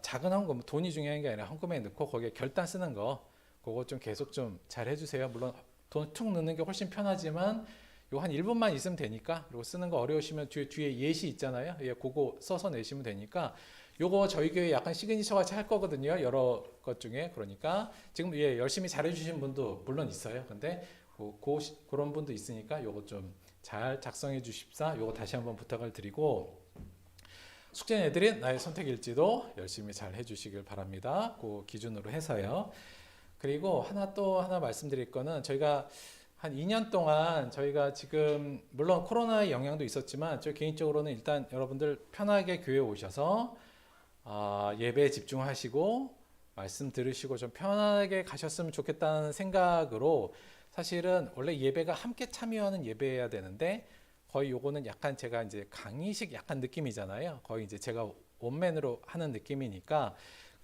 작은 헌금, 돈이 중요한 게 아니라 헌금에 넣고 거기에 결단 쓰는 거 그거 좀 계속 좀 잘 해주세요. 물론 돈 툭 넣는 게 훨씬 편하지만 요 한 1분만 있으면 되니까 그리고 쓰는 거 어려우시면 뒤에 예시 있잖아요. 그거 써서 내시면 되니까 요거 저희 교회 약간 시그니처 같이 할 거거든요. 여러 것 중에. 그러니까 지금 열심히 잘해주신 분도 물론 있어요. 근데 그런 분도 있으니까 요거 좀 잘 작성해 주십사. 요거 다시 한번 부탁을 드리고 숙제 내드린 나의 선택일지도 열심히 잘 해주시길 바랍니다. 그 기준으로 해서요. 그리고 또 하나 말씀드릴 거는 저희가 한 2년 동안 저희가 지금 물론 코로나의 영향도 있었지만 저 개인적으로는 일단 여러분들 편하게 교회 오셔서 예배에 집중하시고 말씀 들으시고 좀 편하게 가셨으면 좋겠다는 생각으로 사실은 원래 예배가 함께 참여하는 예배여야 되는데 거의 요거는 약간 제가 이제 강의식 약간 느낌이잖아요. 거의 이제 제가 원맨으로 하는 느낌이니까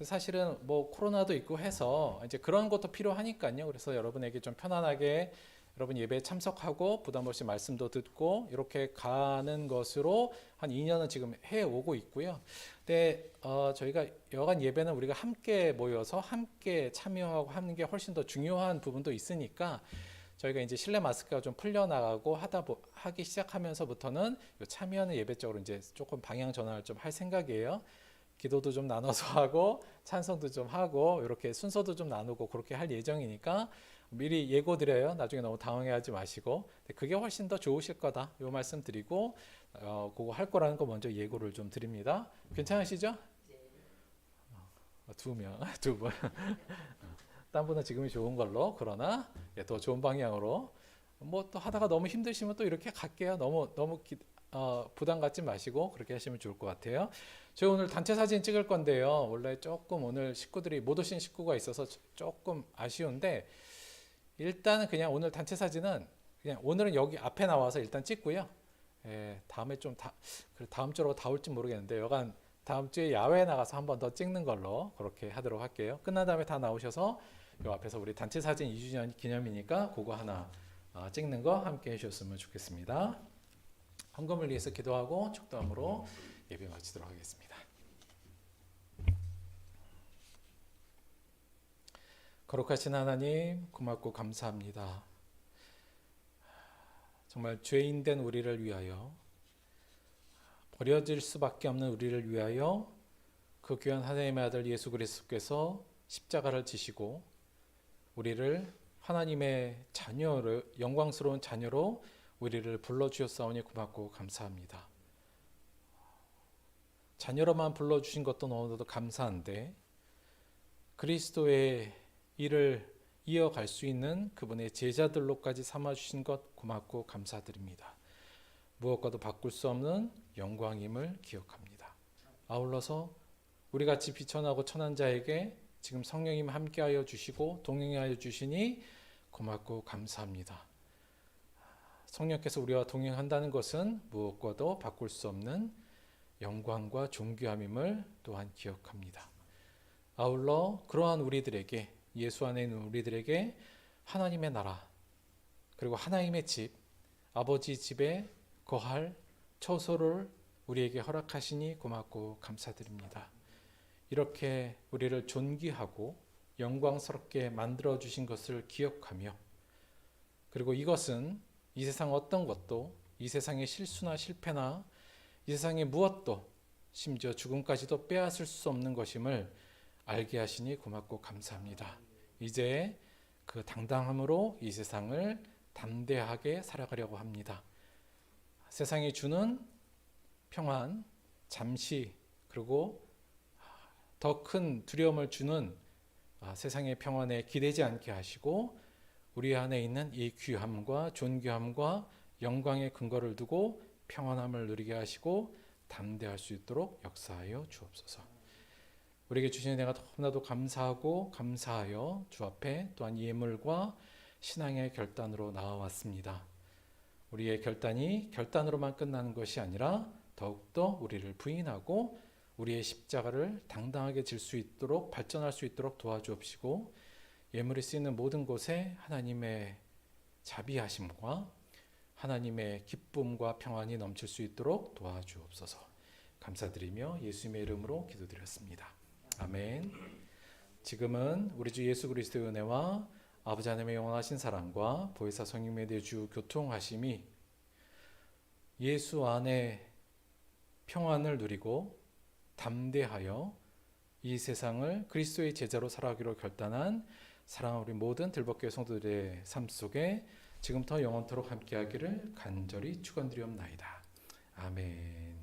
사실은 뭐 코로나도 있고 해서 이제 그런 것도 필요하니까요. 그래서 여러분에게 좀 편안하게 여러분 예배에 참석하고 부담 없이 말씀도 듣고 이렇게 가는 것으로 한 2년은 지금 해 오고 있고요. 근데 저희가 여간 예배는 우리가 함께 모여서 함께 참여하고 하는 게 훨씬 더 중요한 부분도 있으니까 저희가 이제 실내 마스크가 좀 풀려나가고 하기 시작하면서부터는 참여하는 예배 쪽으로 이제 조금 방향 전환을 좀 할 생각이에요. 기도도 좀 나눠서 하고 찬송도 좀 하고 이렇게 순서도 좀 나누고 그렇게 할 예정이니까 미리 예고 드려요. 나중에 너무 당황해하지 마시고 그게 훨씬 더 좋으실 거다. 이 말씀 드리고 그거 할 거라는 거 먼저 예고를 좀 드립니다. 괜찮으시죠? 두 분. 딴 분은 지금이 좋은 걸로 그러나 더 좋은 방향으로 뭐 또 하다가 너무 힘드시면 또 이렇게 갈게요. 너무 부담 갖지 마시고 그렇게 하시면 좋을 것 같아요. 저희 오늘 단체 사진 찍을 건데요. 원래 조금 오늘 식구들이 못 오신 식구가 있어서 조금 아쉬운데 일단은 그냥 오늘 단체 사진은 그냥 오늘은 여기 앞에 나와서 일단 찍고요. 다음에 다음 주로 다 올지 모르겠는데 여간 다음 주에 야외에 나가서 한 번 더 찍는 걸로 그렇게 하도록 할게요. 끝난 다음에 다 나오셔서 요 앞에서 우리 단체 사진 2주년 기념이니까 그거 하나 찍는 거 함께 해주셨으면 좋겠습니다. 헌금을 위해서 기도하고 축도함으로 예배 마치도록 하겠습니다. 거룩하신 하나님 고맙고 감사합니다. 정말 죄인된 우리를 위하여 버려질 수밖에 없는 우리를 위하여 그 귀한 하나님의 아들 예수 그리스도께서 십자가를 지시고 우리를 하나님의 자녀로 영광스러운 자녀로 우리를 불러주셨사오니 고맙고 감사합니다. 자녀로만 불러주신 것도 너무나도 감사한데 그리스도의 일을 이어갈 수 있는 그분의 제자들로까지 삼아주신 것 고맙고 감사드립니다. 무엇과도 바꿀 수 없는 영광임을 기억합니다. 아울러서 우리같이 비천하고 천한 자에게 지금 성령님 함께하여 주시고 동행하여 주시니 고맙고 감사합니다. 성령께서 우리와 동행한다는 것은 무엇과도 바꿀 수 없는 영광과 존귀함임을 또한 기억합니다. 아울러 그러한 우리들에게 예수 안에 있는 우리들에게 하나님의 나라 그리고 하나님의 집 아버지 집에 거할 처소를 우리에게 허락하시니 고맙고 감사드립니다. 이렇게 우리를 존귀하고 영광스럽게 만들어 주신 것을 기억하며 그리고 이것은 이 세상 어떤 것도 이 세상의 실수나 실패나 이 세상의 무엇도 심지어 죽음까지도 빼앗을 수 없는 것임을 알게 하시니 고맙고 감사합니다. 이제 그 당당함으로 이 세상을 담대하게 살아가려고 합니다. 세상이 주는 평안, 잠시, 그리고 더 큰 두려움을 주는 세상의 평안에 기대지 않게 하시고 우리 안에 있는 이 귀함과 존귀함과 영광의 근거를 두고 평안함을 누리게 하시고 담대할 수 있도록 역사하여 주옵소서. 우리에게 주신 은혜가 너무나도 감사하고 감사하여 주 앞에 또한 예물과 신앙의 결단으로 나와왔습니다. 우리의 결단이 결단으로만 끝나는 것이 아니라 더욱더 우리를 부인하고 우리의 십자가를 당당하게 질 수 있도록 발전할 수 있도록 도와주옵시고 예물이 쓰이는 모든 곳에 하나님의 자비하심과 하나님의 기쁨과 평안이 넘칠 수 있도록 도와주옵소서. 감사드리며 예수님의 이름으로 기도드렸습니다. 아멘. 지금은 우리 주 예수 그리스도의 은혜와 아버지 하나님의 영원하신 사랑과 보혜사 성령의 내주 교통하심이 예수 안에 평안을 누리고 담대하여 이 세상을 그리스도의 제자로 살아가기로 결단한 사랑하는 우리 모든 들벗교회 성도들의 삶 속에 지금부터 영원토록 함께하기를 간절히 축원드리옵나이다. 아멘.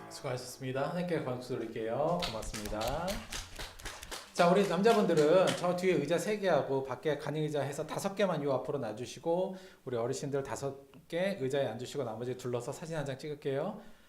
수고하셨습니다. 하나님께 박수 드릴게요. 고맙습니다. 자, 우리 남자분들은 저 뒤에 의자 3개하고 밖에 가ning 의자 해서 5개만 요 앞으로 놔주시고 우리 어르신들 5개 의자에 앉으시고 나머지 둘러서 사진 한 장 찍을게요.